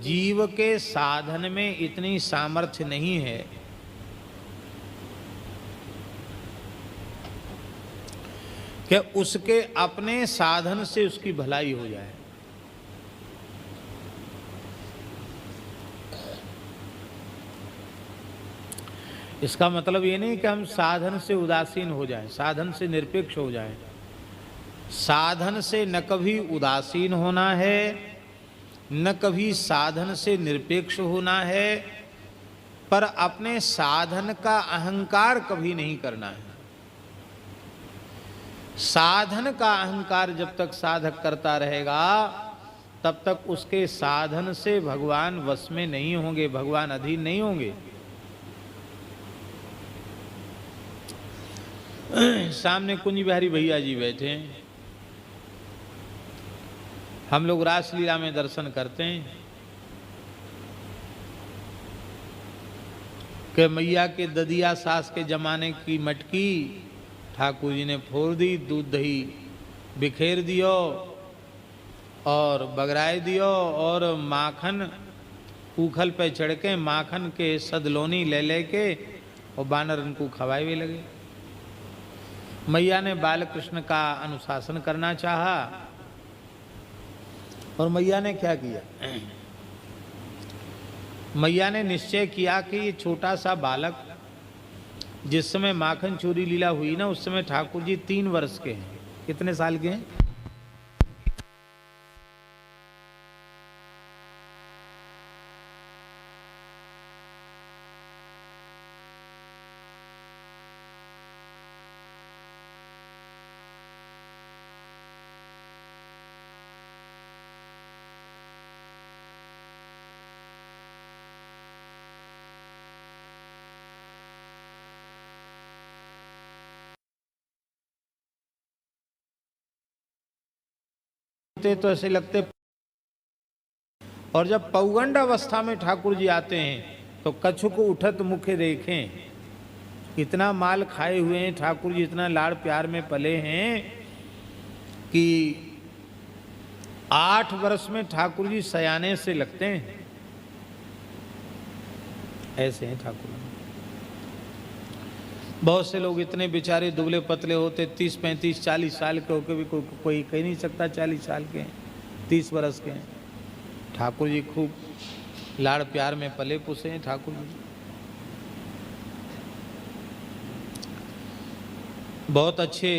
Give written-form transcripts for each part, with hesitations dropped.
जीव के साधन में इतनी सामर्थ्य नहीं है कि उसके अपने साधन से उसकी भलाई हो जाए। इसका मतलब ये नहीं कि हम साधन से उदासीन हो जाएं, साधन से निरपेक्ष हो जाएं। साधन से न कभी उदासीन होना है, न कभी साधन से निरपेक्ष होना है, पर अपने साधन का अहंकार कभी नहीं करना है। साधन का अहंकार जब तक साधक करता रहेगा तब तक उसके साधन से भगवान वश में नहीं होंगे, भगवान अधीन नहीं होंगे। सामने कुंज बिहारी भैया जी बैठे हैं, हम लोग रासलीला में दर्शन करते हैं कि मैया के ददिया सास के जमाने की मटकी ठाकुर जी ने फोड़ दी, दूध दही बिखेर दियो और बगराए दियो और माखन उखल पे चढ़ के माखन के सदलोनी ले लेके और बानर उनको खवाए हुए लगे। मैया ने बालकृष्ण का अनुशासन करना चाहा और मैया ने क्या किया, मैया ने निश्चय किया कि ये छोटा सा बालक, जिस समय माखन चोरी लीला हुई ना उस समय ठाकुर जी 3 वर्ष के हैं। कितने साल के हैं? तो ऐसे लगते, और जब पौगंड अवस्था में ठाकुर जी आते हैं तो कछुक उठत मुखे देखें। इतना माल खाए हुए हैं ठाकुर जी, इतना लाड़ प्यार में पले हैं कि 8 वर्ष में ठाकुर जी सयाने से लगते हैं। ऐसे हैं ठाकुर। बहुत से लोग इतने बेचारे दुबले पतले होते, 30, 35, 40 साल के होकर भी कोई कह नहीं सकता 40 साल के हैं, 30 वर्ष के हैं। ठाकुर जी खूब लाड़ प्यार में पले पुसे हैं ठाकुर जी। बहुत अच्छे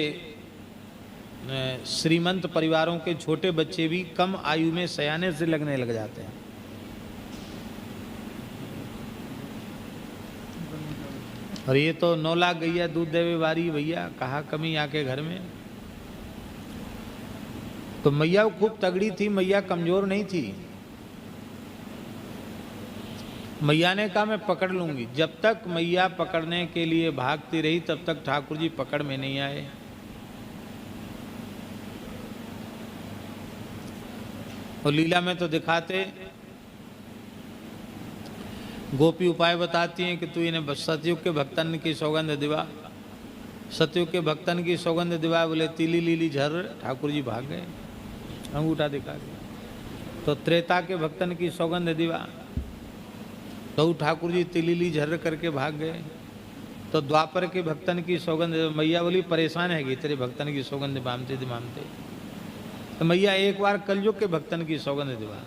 श्रीमंत परिवारों के छोटे बच्चे भी कम आयु में सयाने से लगने लग जाते हैं। और ये तो 9 लाख गैया दूध देवे वारी भैया, कहाँ कमी आके घर में। तो मैया खूब तगड़ी थी, मैया कमजोर नहीं थी। मैया ने कहा मैं पकड़ लूंगी। जब तक मैया पकड़ने के लिए भागती रही तब तक ठाकुर जी पकड़ में नहीं आए। और लीला में तो दिखाते, गोपी उपाय बताती हैं कि तू इन्हें सतयुग के भक्तन की सौगंध दिवा, सतयुग के भक्तन की सौगंध दिवा। बोले तीली लीली झर, ठाकुर जी भाग गए, अंगूठा दिखा दिया। तो त्रेता के भक्तन की सौगंध दिवा, तो ठाकुर जी तिलीली झर करके भाग गए। तो द्वापर के भक्तन की सौगंध, मैया बोली परेशान है कि तेरे भक्तन की सौगंध मामते दिमामते। तो मैया एक बार कलयुग के भक्तन की सौगंध दिवा।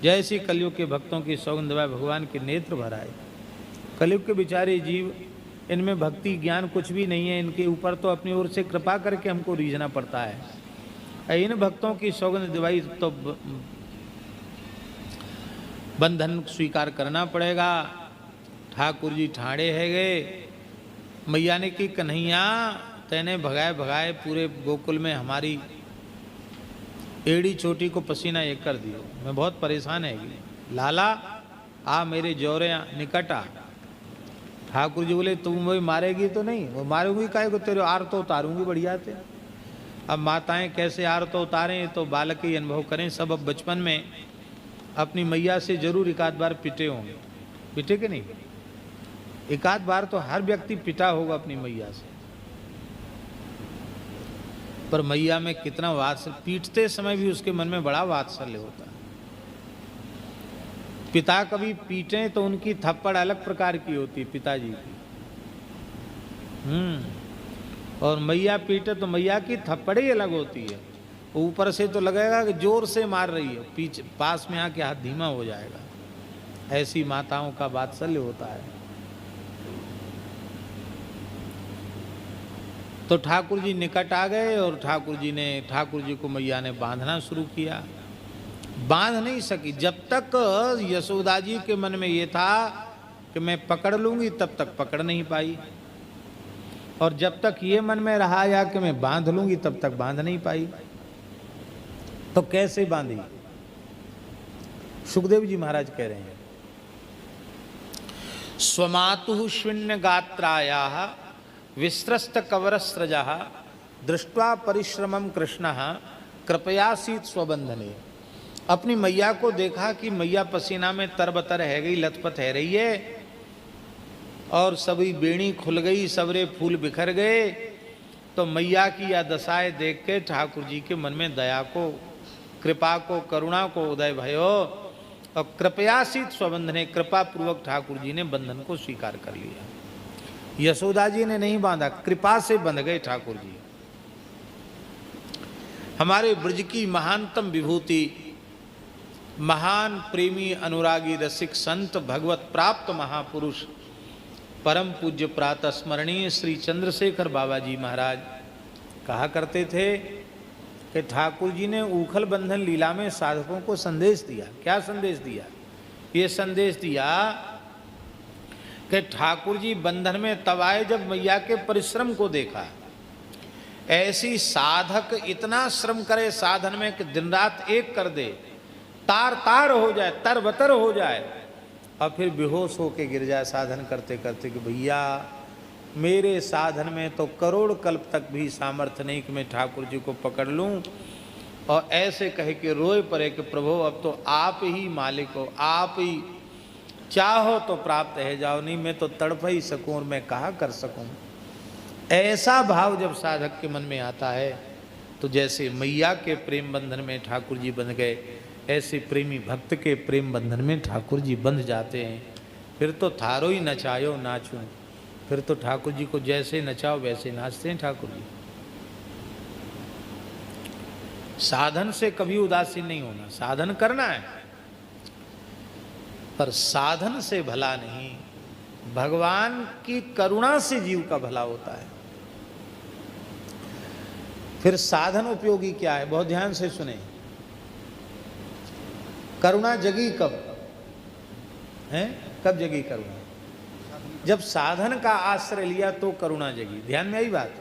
जैसी कलयुग के भक्तों की सौगंध दिवा, भगवान के नेत्र भर आए। कलयुग के बेचारे जीव, इनमें भक्ति ज्ञान कुछ भी नहीं है, इनके ऊपर तो अपनी ओर से कृपा करके हमको रीझना पड़ता है। इन भक्तों की सौगंध दिवाई तो बंधन स्वीकार करना पड़ेगा। ठाकुर जी ठाड़े है गए। मैया ने की कन्हैया तेने भगाए भगाए पूरे गोकुल में हमारी एड़ी चोटी को पसीना एक कर दियो, मैं बहुत परेशान है। लाला आ मेरे जोरे निकट आ। ठाकुर जी बोले तुम वही मारेगी तो नहीं, वो मारूंगी काहे को, तेरे आर तो उतारूंगी बढ़िया से। अब माताएं कैसे आर तो उतारें तो बालक ही अनुभव करें। सब अब बचपन में अपनी मैया से जरूर एक आध बार पिटे होंगे, पिटे के नहीं, एक आध बार तो हर व्यक्ति पिटा होगा अपनी मैया से। पर मैया में कितना वात्सल्य, पीटते समय भी उसके मन में बड़ा वात्सल्य होता है। पिता कभी पीटे तो उनकी थप्पड़ अलग प्रकार की होती है पिताजी की। और मैया पीटे तो मैया की थप्पड़ ही अलग होती है। ऊपर से तो लगेगा कि जोर से मार रही है, पीछे पास में आके हाथ धीमा हो जाएगा। ऐसी माताओं का वात्सल्य होता है। तो ठाकुर जी निकट आ गए और ठाकुर जी को मैया ने बांधना शुरू किया। बांध नहीं सकी। जब तक यशोदा जी के मन में ये था कि मैं पकड़ लूंगी, तब तक पकड़ नहीं पाई। और जब तक ये मन में रहा या कि मैं बांध लूंगी, तब तक बांध नहीं पाई। तो कैसे बांधी? सुखदेव जी महाराज कह रहे हैं, स्वमातु शून्य गात्रायाः विस्त्रस्त कवरस्रजः दृष्ट्वा परिश्रमम कृष्णः कृपयासीत स्वबंधने। अपनी मैया को देखा कि मैया पसीना में तरबतर है गई, लथपथ है रही है, और सभी बेणी खुल गई, सबरे फूल बिखर गए। तो मैया की यह दशाएं देख के ठाकुर जी के मन में दया को, कृपा को, करुणा को उदय भयो और कृपयासीत स्वबंधने, कृपा पूर्वक ठाकुर जी ने बंधन को स्वीकार कर लिया। यशोदा जी ने नहीं बांधा, कृपा से बंध गए ठाकुर जी। हमारे ब्रज की महानतम विभूति, महान प्रेमी अनुरागी रसिक संत, भगवत प्राप्त महापुरुष, परम पूज्य प्रातः स्मरणीय श्री चंद्रशेखर बाबा जी महाराज कहा करते थे कि ठाकुर जी ने ऊखल बंधन लीला में साधकों को संदेश दिया। क्या संदेश दिया? ये संदेश दिया कि ठाकुर जी बंधन में तब आए जब मैया के परिश्रम को देखा। ऐसी साधक इतना श्रम करे साधन में कि दिन रात एक कर दे, तार तार हो जाए, तरबतर हो जाए, और फिर बेहोश होके गिर जाए साधन करते करते कि भैया मेरे साधन में तो करोड़ कल्प तक भी सामर्थ्य नहीं कि मैं ठाकुर जी को पकड़ लूं। और ऐसे कहे कि रोए पड़े कि प्रभु अब तो आप ही मालिक हो, आप ही चाहो तो प्राप्त है जाओ, नहीं मैं तो तड़प ही सकूं और मैं कहा कर सकूं। ऐसा भाव जब साधक के मन में आता है तो जैसे मैया के प्रेम बंधन में ठाकुर जी बंध गए, ऐसे प्रेमी भक्त के प्रेम बंधन में ठाकुर जी बंध जाते हैं। फिर तो थारो ही नचायो नाचूं, फिर तो ठाकुर जी को जैसे नचाओ वैसे नाचते हैं ठाकुर जी। साधन से कभी उदासीन नहीं होना, साधन करना है, पर साधन से भला नहीं, भगवान की करुणा से जीव का भला होता है। फिर साधन उपयोगी क्या है? बहुत ध्यान से सुने। करुणा जगी कब है? कब जगी करुणा? जब साधन का आश्रय लिया तो करुणा जगी। ध्यान में आई बात,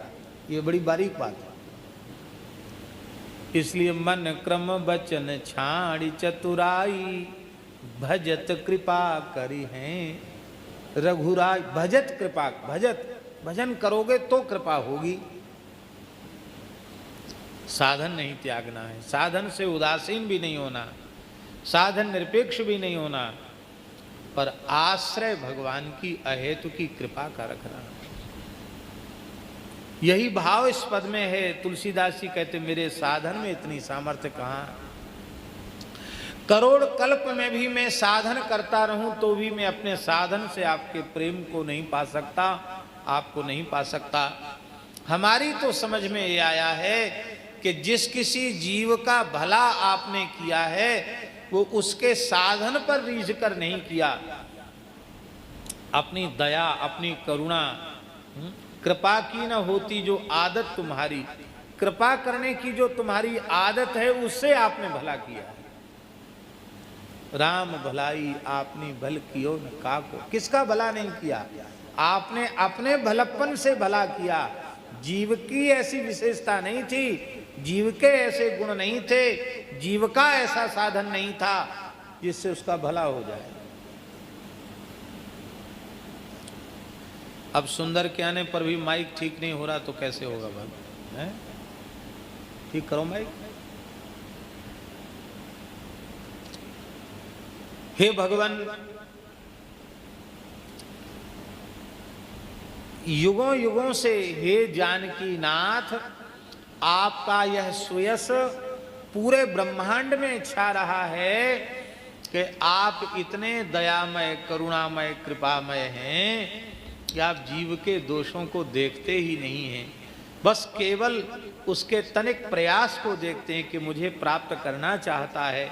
ये बड़ी बारीक बात है। इसलिए मन क्रम बचन छाड़ी चतुराई, भजत कृपा करी हैं रघुराई। भजत कृपा, भजत भजन करोगे तो कृपा होगी। साधन नहीं त्यागना है, साधन से उदासीन भी नहीं होना, साधन निरपेक्ष भी नहीं होना, पर आश्रय भगवान की अहेतु की कृपा का रखना। यही भाव इस पद में है। तुलसीदास जी कहते मेरे साधन में इतनी सामर्थ्य कहाँ? करोड़ कल्प में भी मैं साधन करता रहूं तो भी मैं अपने साधन से आपके प्रेम को नहीं पा सकता, आपको नहीं पा सकता। हमारी तो समझ में ये आया है कि जिस किसी जीव का भला आपने किया है वो उसके साधन पर रीझ कर नहीं किया, अपनी दया, अपनी करुणा, कृपा की न होती जो आदत तुम्हारी, कृपा करने की जो तुम्हारी आदत है उससे आपने भला किया। राम भलाई आपने भल कियो न काको। किसका भला नहीं किया? आपने अपने भलप्पन से भला किया। जीव की ऐसी विशेषता नहीं थी, जीव के ऐसे गुण नहीं थे, जीव का ऐसा साधन नहीं था जिससे उसका भला हो जाए। अब सुंदर के आने पर भी माइक ठीक नहीं हो रहा तो कैसे होगा भाई? ठीक करो माइक। हे भगवान, युगों युगों से हे जानकी नाथ आपका यह सुयश पूरे ब्रह्मांड में छा रहा है। कि आप इतने दयामय, करुणामय, कृपामय हैं कि आप जीव के दोषों को देखते ही नहीं हैं, बस केवल उसके तनिक प्रयास को देखते हैं कि मुझे प्राप्त करना चाहता है,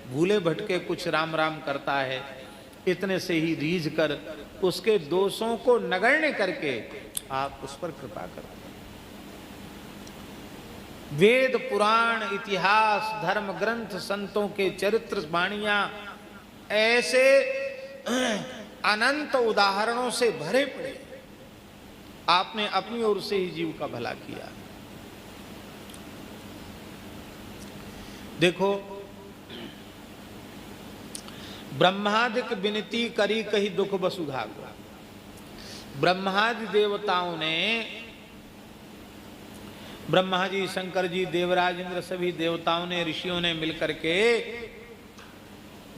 भूले भटके कुछ राम राम करता है, इतने से ही रीझ कर उसके दोषों को नगण्य करके आप उस पर कृपा करते हैं। वेद पुराण इतिहास धर्म ग्रंथ संतों के चरित्र वाणियां ऐसे अनंत उदाहरणों से भरे पड़े। आपने अपनी ओर से ही जीव का भला किया। देखो, ब्रह्मादिक विनती करी कही दुख वसुधा को। ब्रह्मादि देवताओं ने, ब्रह्मा जी, शंकर जी, देवराज इंद्र, सभी देवताओं ने, ऋषियों ने मिलकर के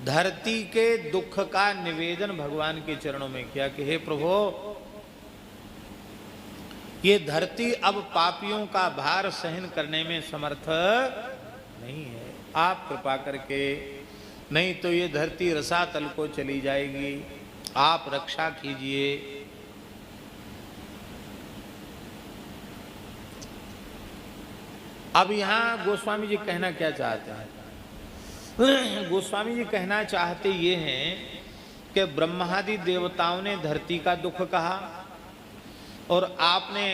धरती के दुख का निवेदन भगवान के चरणों में किया कि हे प्रभु, ये धरती अब पापियों का भार सहन करने में समर्थ नहीं है, आप कृपा करके, नहीं तो ये धरती रसातल को चली जाएगी, आप रक्षा कीजिए। अब यहां गोस्वामी जी कहना क्या चाहते हैं? गोस्वामी जी कहना चाहते ये हैं कि ब्रह्मादि देवताओं ने धरती का दुख कहा और आपने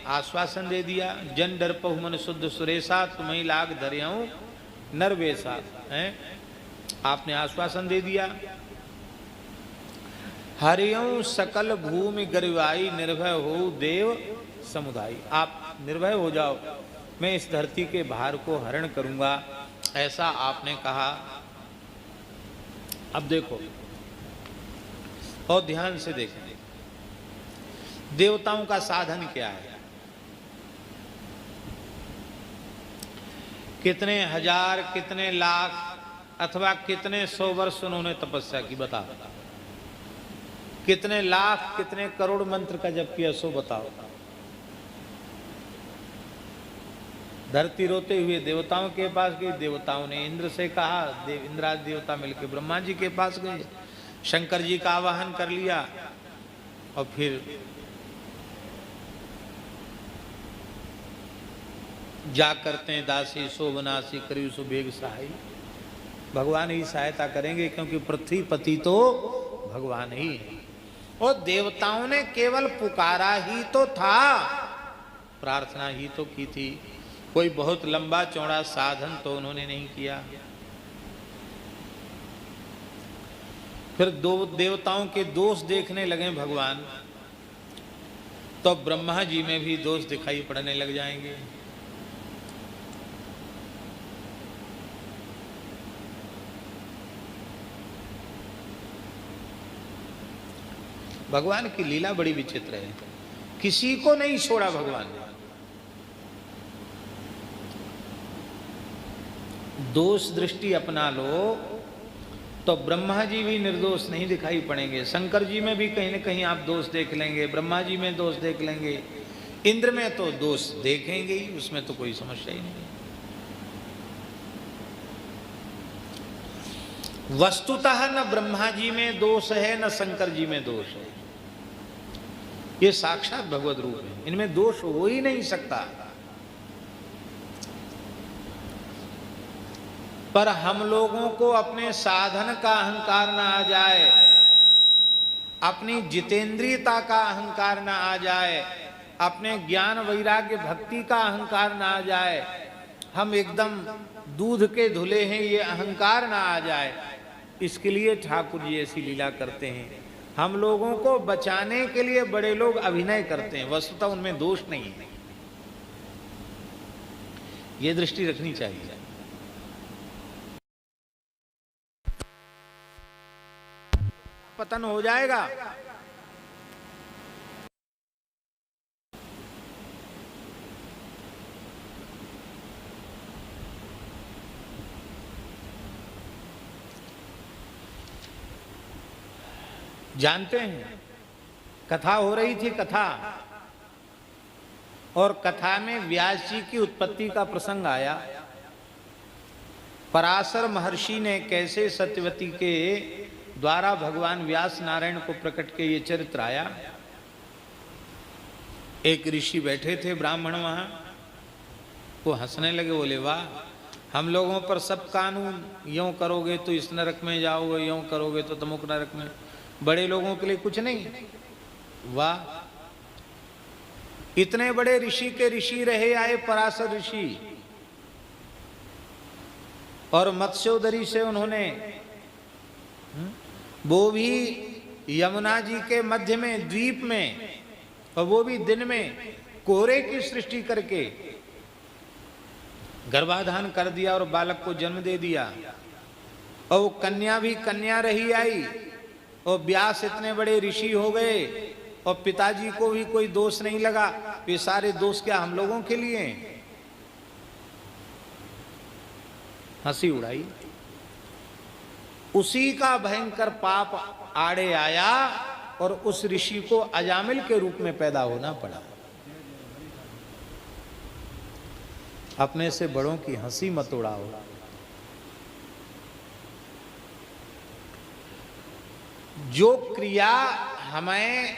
आश्वासन दे दिया, जन डरपहु मन शुद्ध सुरेशा, तुम्हें लाग धर्यऊ नरवेशा, हैं? आपने आश्वासन दे दिया। हरियऊ सकल भूमि गरिवाई, निर्भय हो देव समुदाय, आप निर्भय हो जाओ, मैं इस धरती के भार को हरण करूंगा, ऐसा आपने कहा। अब देखो और ध्यान से देखें, देवताओं का साधन क्या है? कितने हजार, कितने लाख अथवा कितने 100 वर्ष उन्होंने तपस्या की, बताओ। कितने लाख, कितने करोड़ मंत्र का जप किया, सो बताओ। धरती रोते हुए देवताओं के पास गई, देवताओं ने इंद्र से कहा, इंद्रादि देवता मिलकर ब्रह्मा जी के पास गए, शंकर जी का आवाहन कर लिया और फिर जा करते हैं दासी शोभनासी करी सो बेग सहाय, भगवान ही सहायता करेंगे क्योंकि पृथ्वी पति तो भगवान ही है। और देवताओं ने केवल पुकारा ही तो था, प्रार्थना ही तो की थी, कोई बहुत लंबा चौड़ा साधन तो उन्होंने नहीं किया। फिर दो देवताओं के दोष देखने लगे भगवान, तो ब्रह्मा जी में भी दोष दिखाई पड़ने लग जाएंगे। भगवान की लीला बड़ी विचित्र है, किसी को नहीं छोड़ा भगवान ने। दोष दृष्टि अपना लो तो ब्रह्मा जी भी निर्दोष नहीं दिखाई पड़ेंगे, शंकर जी में भी कहीं न कहीं आप दोष देख लेंगे, ब्रह्मा जी में दोष देख लेंगे, इंद्र में तो दोष देखेंगे ही, उसमें तो कोई समस्या ही नहीं। वस्तुतः न ब्रह्मा जी में दोष है न शंकर जी में दोष है, ये साक्षात भगवत रूप है, इनमें दोष हो ही नहीं सकता। पर हम लोगों को अपने साधन का अहंकार ना आ जाए, अपनी जितेंद्रियता का अहंकार ना आ जाए, अपने ज्ञान वैराग्य भक्ति का अहंकार ना आ जाए, हम एकदम दूध के धुले हैं, ये अहंकार ना आ जाए, इसके लिए ठाकुर जी ऐसी लीला करते हैं। हम लोगों को बचाने के लिए बड़े लोग अभिनय करते हैं, वस्तुतः उनमें दोष नहीं है, ये दृष्टि रखनी चाहिए। पतन हो जाएगा। जानते हैं, कथा हो रही थी, कथा, और कथा में व्यास जी की उत्पत्ति का प्रसंग आया। पराशर महर्षि ने कैसे सत्यवती के द्वारा भगवान व्यास नारायण को प्रकट के ये चरित्र आया। एक ऋषि बैठे थे ब्राह्मण वहां, वो हंसने लगे, बोले वाह, हम लोगों पर सब कानून, यूं करोगे तो इस नरक में जाओगे, यूं करोगे तो तमुक नरक में, बड़े लोगों के लिए कुछ नहीं। वाह, इतने बड़े ऋषि के ऋषि रहे आए पराशर ऋषि, और मत्स्योदरी से उन्होंने, वो भी यमुना जी के मध्य में द्वीप में, और वो भी दिन में कोहरे की सृष्टि करके गर्भाधान कर दिया और बालक को जन्म दे दिया। और वो कन्या भी कन्या रही आई, और व्यास इतने बड़े ऋषि हो गए, और पिताजी को भी कोई दोष नहीं लगा। ये सारे दोष क्या हम लोगों के लिए? हंसी उड़ाई। उसी का भयंकर पाप आड़े आया और उस ऋषि को अजामिल के रूप में पैदा होना पड़ा। अपने से बड़ों की हंसी मत उड़ाओ। जो क्रिया हमें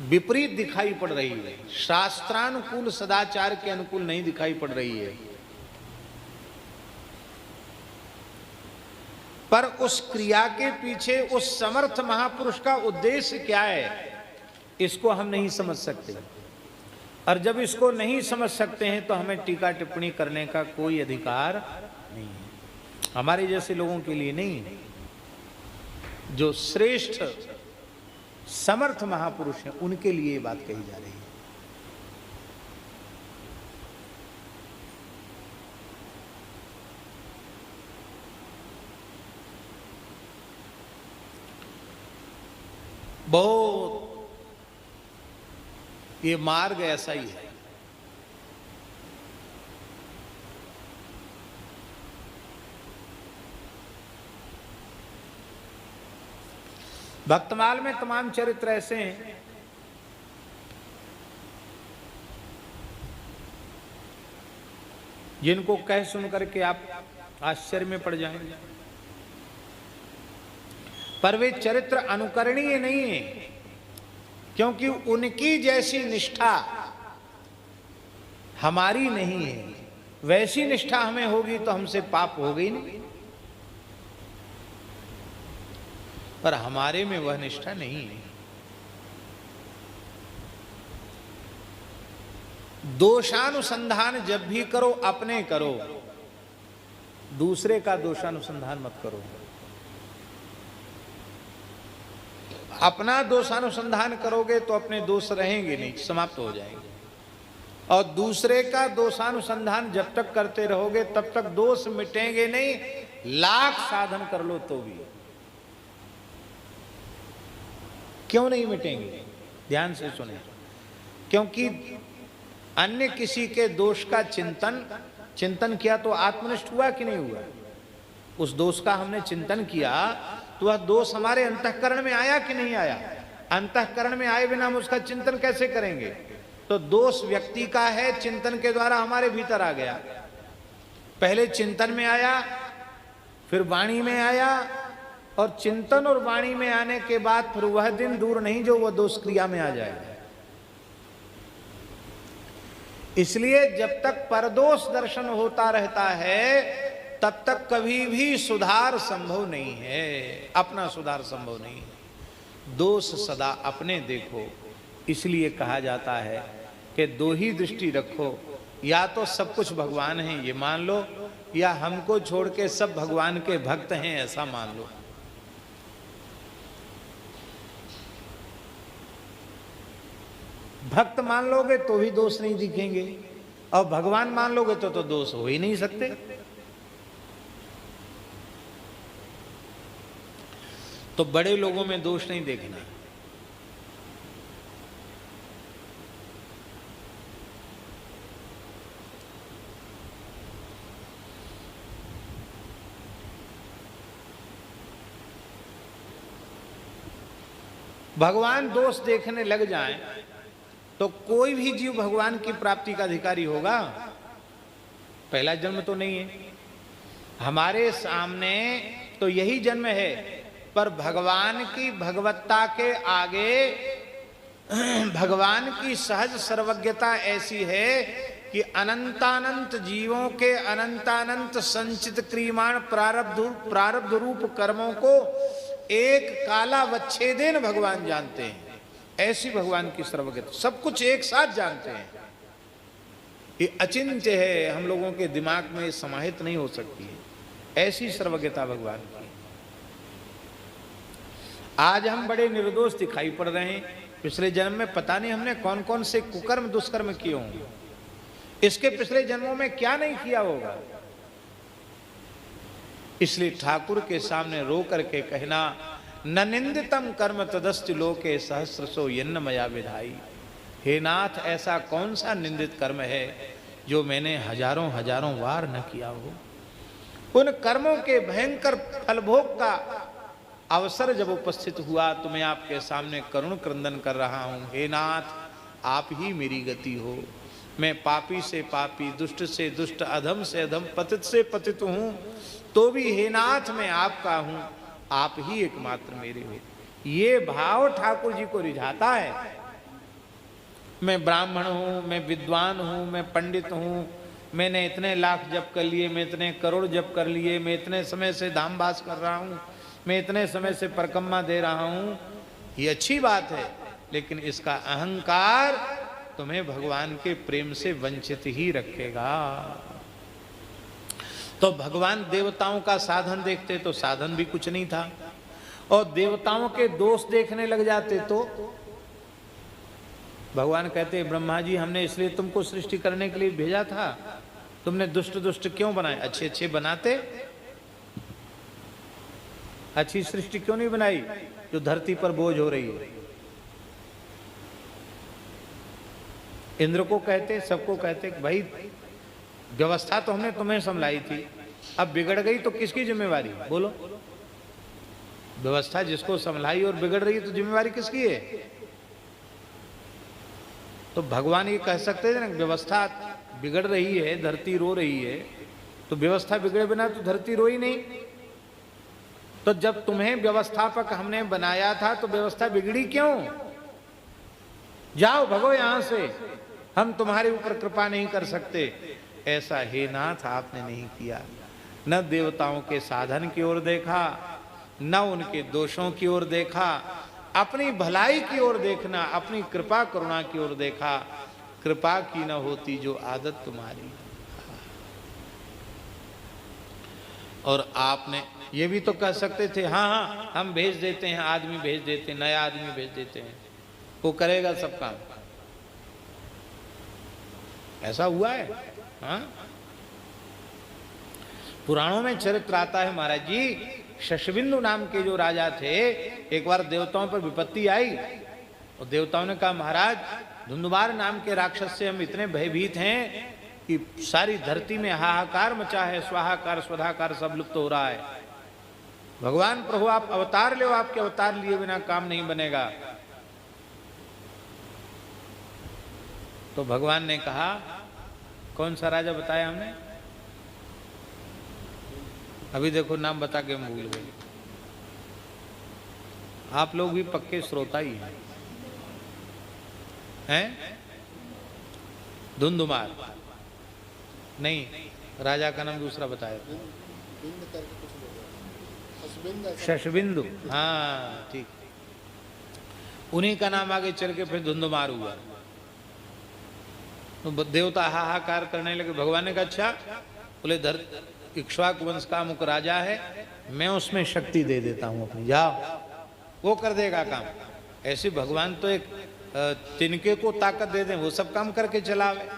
विपरीत दिखाई पड़ रही है, शास्त्रानुकूल सदाचार के अनुकूल नहीं दिखाई पड़ रही है, पर उस क्रिया के पीछे उस समर्थ महापुरुष का उद्देश्य क्या है, इसको हम नहीं समझ सकते। और जब इसको नहीं समझ सकते हैं तो हमें टीका टिप्पणी करने का कोई अधिकार नहीं है। हमारे जैसे लोगों के लिए नहीं है। जो श्रेष्ठ समर्थ महापुरुष हैं उनके लिए ये बात कही जा रही है। बहुत ये मार्ग ऐसा ही है। भक्तमाल में तमाम चरित्र ऐसे हैं जिनको कह सुन करके आप आश्चर्य में पड़ जाएंगे, पर वे चरित्र अनुकरणीय नहीं है, क्योंकि उनकी जैसी निष्ठा हमारी नहीं है। वैसी निष्ठा हमें होगी तो हमसे पाप हो गई नहीं, पर हमारे में वह निष्ठा नहीं है। दोषानुसंधान जब भी करो अपने करो, दूसरे का दोषानुसंधान मत करो। अपना दोषानुसंधान करोगे तो अपने दोष रहेंगे नहीं, समाप्त हो जाएंगे। और दूसरे का दोषानुसंधान जब तक करते रहोगे तब तक दोष मिटेंगे नहीं, लाख साधन कर लो तो भी। क्यों नहीं मिटेंगे? ध्यान से सुने। क्योंकि अन्य किसी के दोष का चिंतन किया तो आत्मनिष्ठ हुआ कि नहीं हुआ? उस दोष का हमने चिंतन किया तो वह दोष हमारे अंतःकरण में आया कि नहीं आया? अंतःकरण में आए बिना हम उसका चिंतन कैसे करेंगे? तो दोष व्यक्ति का है, चिंतन के द्वारा हमारे भीतर आ गया। पहले चिंतन में आया, फिर वाणी में आया, और चिंतन और वाणी में आने के बाद फिर वह दिन दूर नहीं जो वह दोष क्रिया में आ जाएगा। इसलिए जब तक परदोष दर्शन होता रहता है तब तक कभी भी सुधार संभव नहीं है, अपना सुधार संभव नहीं है। दोष सदा अपने देखो। इसलिए कहा जाता है कि दो ही दृष्टि रखो, या तो सब कुछ भगवान है ये मान लो, या हमको छोड़ के सब भगवान के भक्त हैं ऐसा मान लो। भक्त मान लोगे तो भी दोष नहीं दिखेंगे, और भगवान मान लोगे तो दोष हो ही नहीं सकते। तो बड़े लोगों में दोष नहीं देखना। भगवान दोष देखने लग जाएं तो कोई भी जीव भगवान की प्राप्ति का अधिकारी होगा? पहला जन्म तो नहीं है। हमारे सामने तो यही जन्म है, पर भगवान की भगवत्ता के आगे भगवान की सहज सर्वज्ञता ऐसी है कि अनंतानंत जीवों के अनंतानंत संचित क्रियमाण प्रारब्ध रूप कर्मों को एक काला वच्छेदेन भगवान जानते हैं। ऐसी भगवान की सर्वज्ञता, सब कुछ एक साथ जानते हैं। ये अचिंत्य है, हम लोगों के दिमाग में समाहित नहीं हो सकती है, ऐसी सर्वज्ञता भगवान की। आज हम बड़े निर्दोष दिखाई पड़ रहे हैं, पिछले जन्म में पता नहीं हमने कौन कौन से कुकर्म दुष्कर्म किए होंगे, इसके पिछले जन्मों में क्या नहीं किया होगा। इसलिए ठाकुर के सामने रो करके कहना, न निंदितम कर्म तदस्ति लोके सहस्रसो यन्न मया विधाई। हे नाथ, ऐसा कौन सा निंदित कर्म है जो मैंने हजारों हजारों बार न किया हो। उन कर्मों के भयंकर फलभोग का अवसर जब उपस्थित हुआ तो मैं आपके सामने करुण क्रंदन कर रहा हूं। हे नाथ, आप ही मेरी गति हो। मैं पापी से पापी, दुष्ट से दुष्ट, अधम से अधम, पतित से पतित हूं, तो भी हे नाथ मैं आपका हूं, आप ही एकमात्र मेरे हो। ये भाव ठाकुर जी को रिझाता है। मैं ब्राह्मण हूं, मैं विद्वान हूं, मैं पंडित हूं, मैंने इतने लाख जप कर लिए, मैं इतने करोड़ जप कर लिए, मैं इतने समय से धामवास कर रहा हूं, मैं इतने समय से परिक्रमा दे रहा हूं। ये अच्छी बात है, लेकिन इसका अहंकार तुम्हें भगवान के प्रेम से वंचित ही रखेगा। तो भगवान देवताओं का साधन देखते तो साधन भी कुछ नहीं था, और देवताओं के दोष देखने लग जाते तो भगवान कहते, ब्रह्मा जी हमने इसलिए तुमको सृष्टि करने के लिए भेजा था, तुमने दुष्ट दुष्ट क्यों बनाए, अच्छे अच्छे बनाते। अच्छी सृष्टि क्यों नहीं बनाई जो धरती पर बोझ हो रही है। इंद्र को कहते, सबको कहते, भाई व्यवस्था तो हमने तुम्हें संभलाई थी, अब बिगड़ गई तो किसकी जिम्मेवारी, बोलो। व्यवस्था जिसको संभलाई और बिगड़ रही है तो जिम्मेवारी किसकी है। तो भगवान ये कह सकते थे ना, व्यवस्था बिगड़ रही है, धरती रो रही है, तो व्यवस्था बिगड़े बिना तो धरती रोई नहीं। तो जब तुम्हें व्यवस्थापक हमने बनाया था तो व्यवस्था बिगड़ी क्यों। जाओ भगो यहां से, हम तुम्हारे ऊपर कृपा नहीं कर सकते। ऐसा हे नाथ आपने नहीं किया। न देवताओं के साधन की ओर देखा, न उनके दोषों की ओर देखा, अपनी भलाई की ओर देखना, अपनी कृपा करुणा की ओर देखा। कृपा की न होती जो आदत तुम्हारी। और आपने ये भी तो कह सकते थे, हाँ हाँ हम भेज देते हैं, आदमी भेज देते हैं, नया आदमी भेज देते हैं, वो करेगा सब काम। ऐसा हुआ है। हाँ, पुराणों में चरित्र आता है महाराज जी। शशबिंदु नाम के जो राजा थे, एक बार देवताओं पर विपत्ति आई और देवताओं ने कहा, महाराज धुंधुमार नाम के राक्षस से हम इतने भयभीत हैं कि सारी धरती में हाहाकार मचा है, स्वाहाकार स्वधाकार सब लुप्त हो रहा है। भगवान प्रभु आप अवतार ले, आपके अवतार लिए बिना काम नहीं बनेगा। तो भगवान ने कहा, कौन सा राजा बताया हमने, अभी देखो नाम बता के हम भूल गए। आप लोग भी पक्के श्रोता ही हैं। धुंधुमार नहीं, राजा का नाम दूसरा बताया, शशबिंदु। हाँ ठीक, उन्हीं का नाम आगे चल के फिर धुंधुमार हुआ। तो देवता हाहाकार करने लगे। भगवान ने कहा, अच्छा, बोले इक्ष्वाकु वंश का मुख राजा है, मैं उसमें शक्ति दे देता हूं अपनी, जाओ वो कर देगा काम। ऐसे भगवान तो एक तिनके को ताकत दे दें, वो सब काम करके चलावे।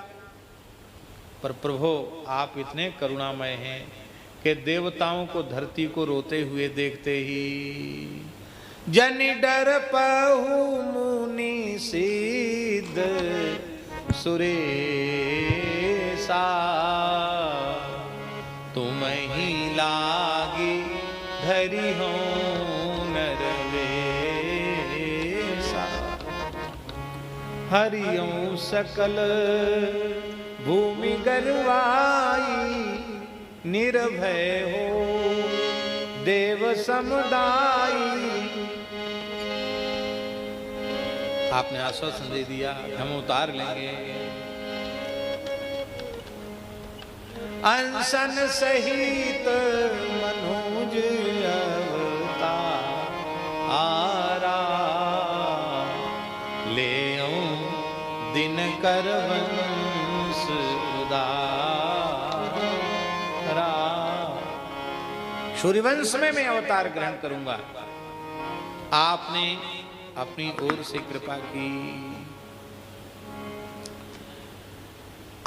पर प्रभु आप इतने करुणामय हैं कि देवताओं को धरती को रोते हुए देखते ही जनि डर पहु मुनि सिद्ध सुरेशा, तुम ही लागे धरि हो नरवेशा। हरिओं सकल भूमि गर्वाई निर्भय हो देव समुदायी। आपने आश्वासन दे दिया हम उतार लेंगे। अनशन सहित मनोज अवतारा ले दिन कर वंश उदारा। सूर्यवंश में मैं अवतार ग्रहण करूंगा। आपने अपनी ओर से कृपा की।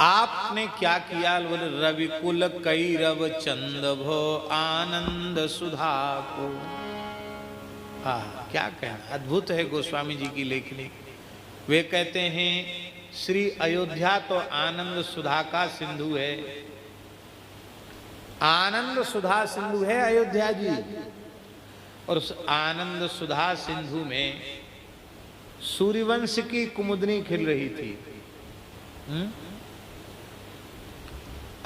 आपने क्या किया? बोले रविकुल कैरव चंद भो आनंद सुधा को। क्या कहना, अद्भुत है गोस्वामी जी की लेखनी। वे कहते हैं श्री अयोध्या तो आनंद सुधा का सिंधु है। आनंद सुधा सिंधु है अयोध्या जी। और उस आनंद सुधा सिंधु में सूर्यवंश की कुमुदनी खिल रही थी।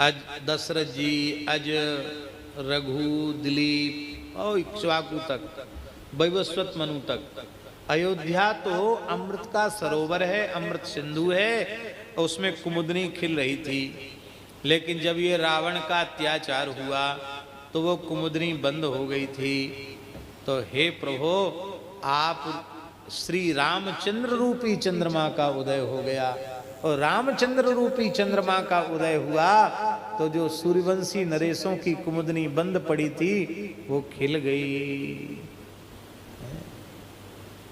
अज दशरथ जी, अज रघु, दिलीप और इक्ष्वाकु तक, वैवस्वत मनु तक। अयोध्या तो अमृत का सरोवर है, अमृत सिंधु है, और उसमें कुमुदनी खिल रही थी। लेकिन जब ये रावण का अत्याचार हुआ तो वो कुमुदनी बंद हो गई थी। तो हे प्रभु, आप श्री रामचंद्र रूपी चंद्रमा का उदय हो गया। और रामचंद्र रूपी चंद्रमा का उदय हुआ तो जो सूर्यवंशी नरेशों की कुमुदनी बंद पड़ी थी वो खिल गई।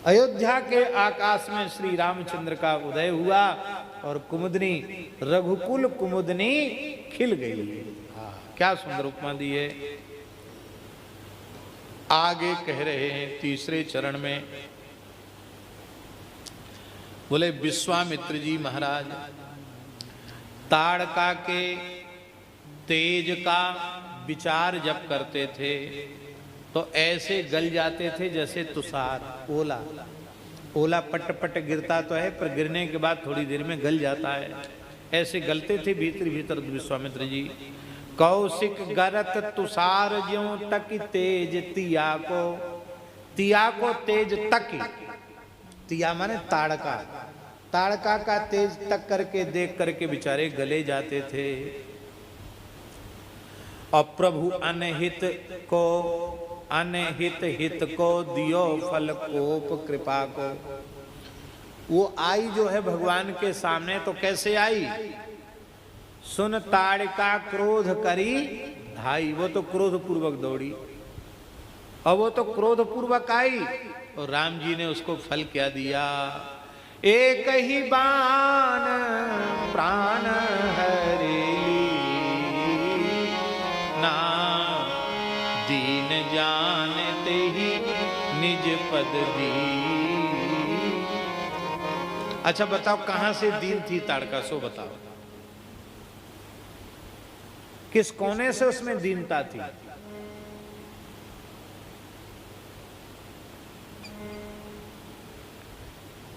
अयोध्या के आकाश में श्री रामचंद्र का उदय हुआ और कुमुदनी, रघुकुल कुमुदनी खिल गई। क्या सुंदर उपमा दी है। आगे कह रहे हैं तीसरे चरण में, बोले विश्वामित्र जी महाराज ताड़का के तेज का विचार जब करते थे तो ऐसे गल जाते थे जैसे तुषार, ओला। ओला पट पट गिरता तो है पर गिरने के बाद थोड़ी देर में गल जाता है। ऐसे गलते थे भीतर भीतर विश्वामित्र जी। कौशिक गरत तुषार ज्यों तक तेज तिया को तेज तक। तिया माने ताड़का, ताड़का का तेज तक करके देख करके बेचारे गले जाते थे। और प्रभु अनहित हित को दियो फल कोप कृपा को। वो आई जो है भगवान के सामने तो कैसे आई? सुन ताड़का क्रोध करी धाई। वो तो क्रोध पूर्वक दौड़ी और वो तो क्रोध पूर्वक आई। और राम जी ने उसको फल क्या दिया? एक ही बाण प्राण हरेली ना दीन जानते ही निज पद दी। अच्छा बताओ कहां से दीन थी ताड़का, सो बताओ किस कोने से उसमें दीनता थी?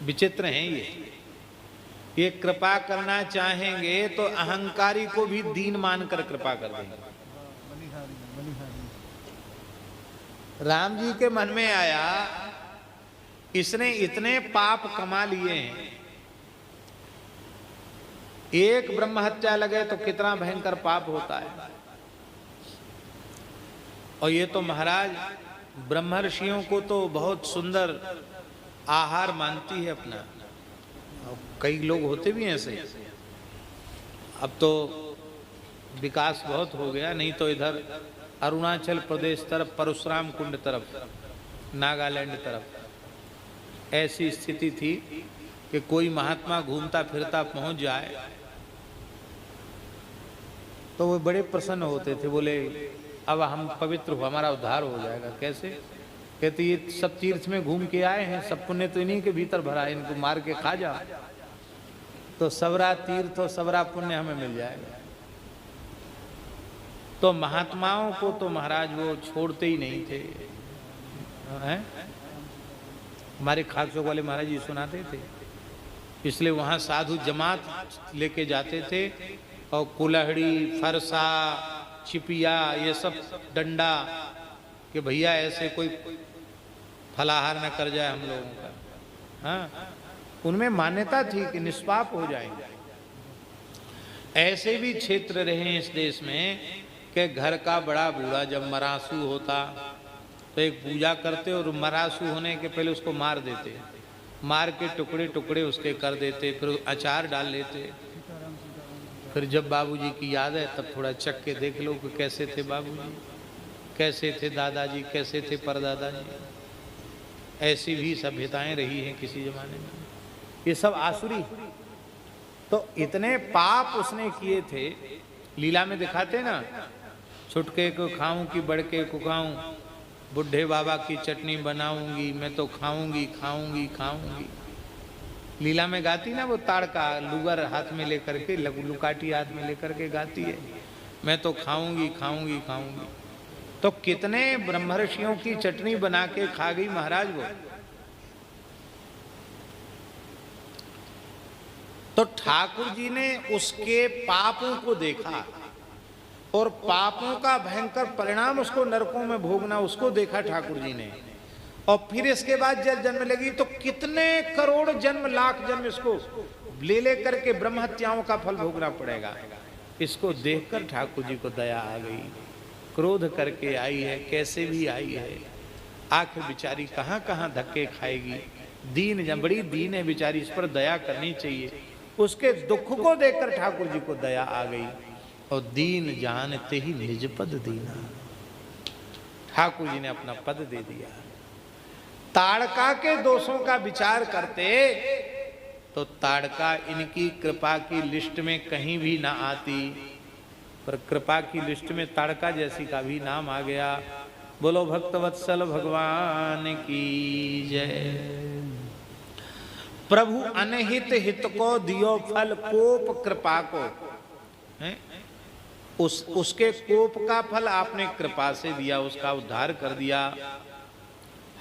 विचित्र हैं ये कृपा करना चाहेंगे तो अहंकारी को भी दीन मानकर कृपा कर देंगे। राम जी के मन में आया इसने इतने पाप कमा लिए हैं, एक ब्रह्म हत्या लगे तो कितना भयंकर पाप होता है। और ये तो महाराज ब्रह्मर्षियों को तो बहुत सुंदर आहार मानती है अपना। कई लोग होते भी हैं ऐसे। अब तो विकास बहुत हो गया, नहीं तो इधर अरुणाचल प्रदेश तरफ, परशुराम कुंड तरफ, नागालैंड तरफ ऐसी स्थिति थी कि कोई महात्मा घूमता फिरता पहुंच जाए तो वो बड़े प्रसन्न होते थे। बोले अब हम पवित्र हो, हमारा उद्धार हो जाएगा। कैसे? कहते ये सब तीर्थ में घूम के आए हैं, सब पुण्य तो इन्हीं के भीतर भरा है, इनको मार के खा जा तो सबरा तीर्थ और सबरा पुण्य हमें मिल जाएगा। तो महात्माओं को तो महाराज वो छोड़ते ही नहीं थे। हैं? हमारे खाक चौक वाले महाराज जी सुनाते थे इसलिए वहाँ साधु जमात लेके जाते थे और कुल्हड़ी, फरसा, चिपिया, ये सब डंडा, कि भैया ऐसे कोई फलाहार न कर जाए हम लोगों का। हाँ, उनमें मान्यता थी कि निष्पाप हो जाएंगे। ऐसे भी क्षेत्र रहे इस देश में कि घर का बड़ा बूढ़ा जब मरासू होता तो एक पूजा करते और मरासू होने के पहले उसको मार देते, मार के टुकड़े टुकड़े उसके कर देते, फिर अचार डाल लेते। फिर जब बाबूजी की याद है तब थोड़ा चख के देख लो कि कैसे थे बाबूजी, कैसे थे दादाजी, कैसे थे परदादाजी। ऐसी भी सभ्यताएं रही हैं किसी जमाने में। ये सब आसुरी। तो इतने पाप उसने किए थे, लीला में दिखाते ना, छुटके को खाऊं कि बड़के को खाऊं, बुढ़े बाबा की चटनी बनाऊंगी मैं तो खाऊंगी खाऊंगी खाऊंगी। लीला में गाती ना वो ताड़का, लुगर हाथ में लेकर के, लुकाटी हाथ में लेकर के गाती है, मैं तो खाऊंगी खाऊंगी खाऊंगी। तो कितने ब्रह्मर्षियों की चटनी बना के खा गई महाराज वो। तो ठाकुर जी ने उसके पापों को देखा और पापों का भयंकर परिणाम उसको नरकों में भोगना, उसको देखा ठाकुर जी ने। और फिर इसके बाद जब जन्म लगी तो कितने करोड़ जन्म, लाख जन्म इसको ले करके ब्रह्म हत्याओं का फल भोगना पड़ेगा। इसको देखकर ठाकुर जी को दया आ गई, क्रोध करके आई है, कैसे भी आई है। आखिर बेचारी कहाँ कहाँ धक्के खाएगी, दीन, बड़ी दीन है बेचारी, इस पर दया करनी चाहिए। उसके दुख को देखकर ठाकुर जी को दया आ गई और दीन जानते ही निज पद दीना, ठाकुर जी ने अपना पद दे दिया। ताड़का के दोषों का विचार करते तो ताड़का इनकी कृपा की लिस्ट में कहीं भी ना आती, पर कृपा की लिस्ट में ताड़का जैसी का भी नाम आ गया। बोलो भक्तवत्सल भगवान की जय। प्रभु अनहित हित को दियो फल कोप कृपा को, है? उसके कोप का फल आपने कृपा से दिया, उसका उद्धार कर दिया।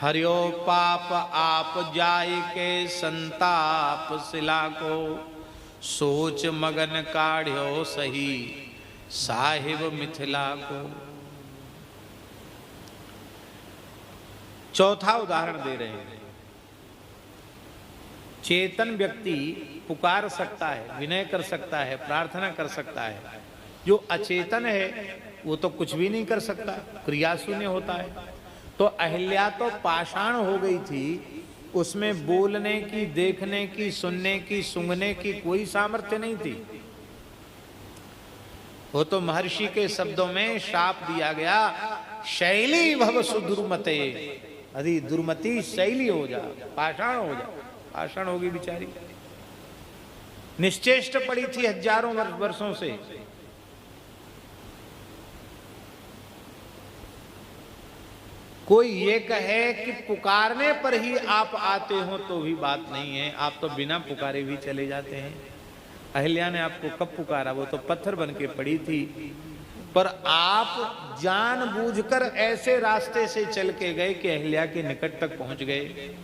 हरियो पाप आप जाय के संताप शिला को, सोच मगन काढ़्यो सही साहिब मिथिला को। चौथा उदाहरण दे रहे हैं। चेतन व्यक्ति पुकार सकता है, विनय कर सकता है, प्रार्थना कर सकता है। जो अचेतन है वो तो कुछ भी नहीं कर सकता, क्रिया शून्य होता है। तो अहिल्या तो पाषाण हो गई थी, उसमें बोलने की, देखने की, सुनने की, सूंघने की कोई सामर्थ्य नहीं थी। वो तो महर्षि के शब्दों में शाप दिया गया, शैली भव सुदुर्मते, अरे दुर्मति शैली हो जा, पाषाण हो जा। पाषाण होगी बेचारी, निश्चेष्ट पड़ी थी हजारों वर्षों से। कोई ये कहे कि पुकारने पर ही आप आते हो तो भी बात नहीं है, आप तो बिना पुकारे भी चले जाते हैं। अहिल्या ने आपको कब पुकारा, वो तो पत्थर बन के पड़ी थी, पर आप जानबूझकर ऐसे रास्ते से चल के गए कि अहिल्या के निकट तक पहुंच गए।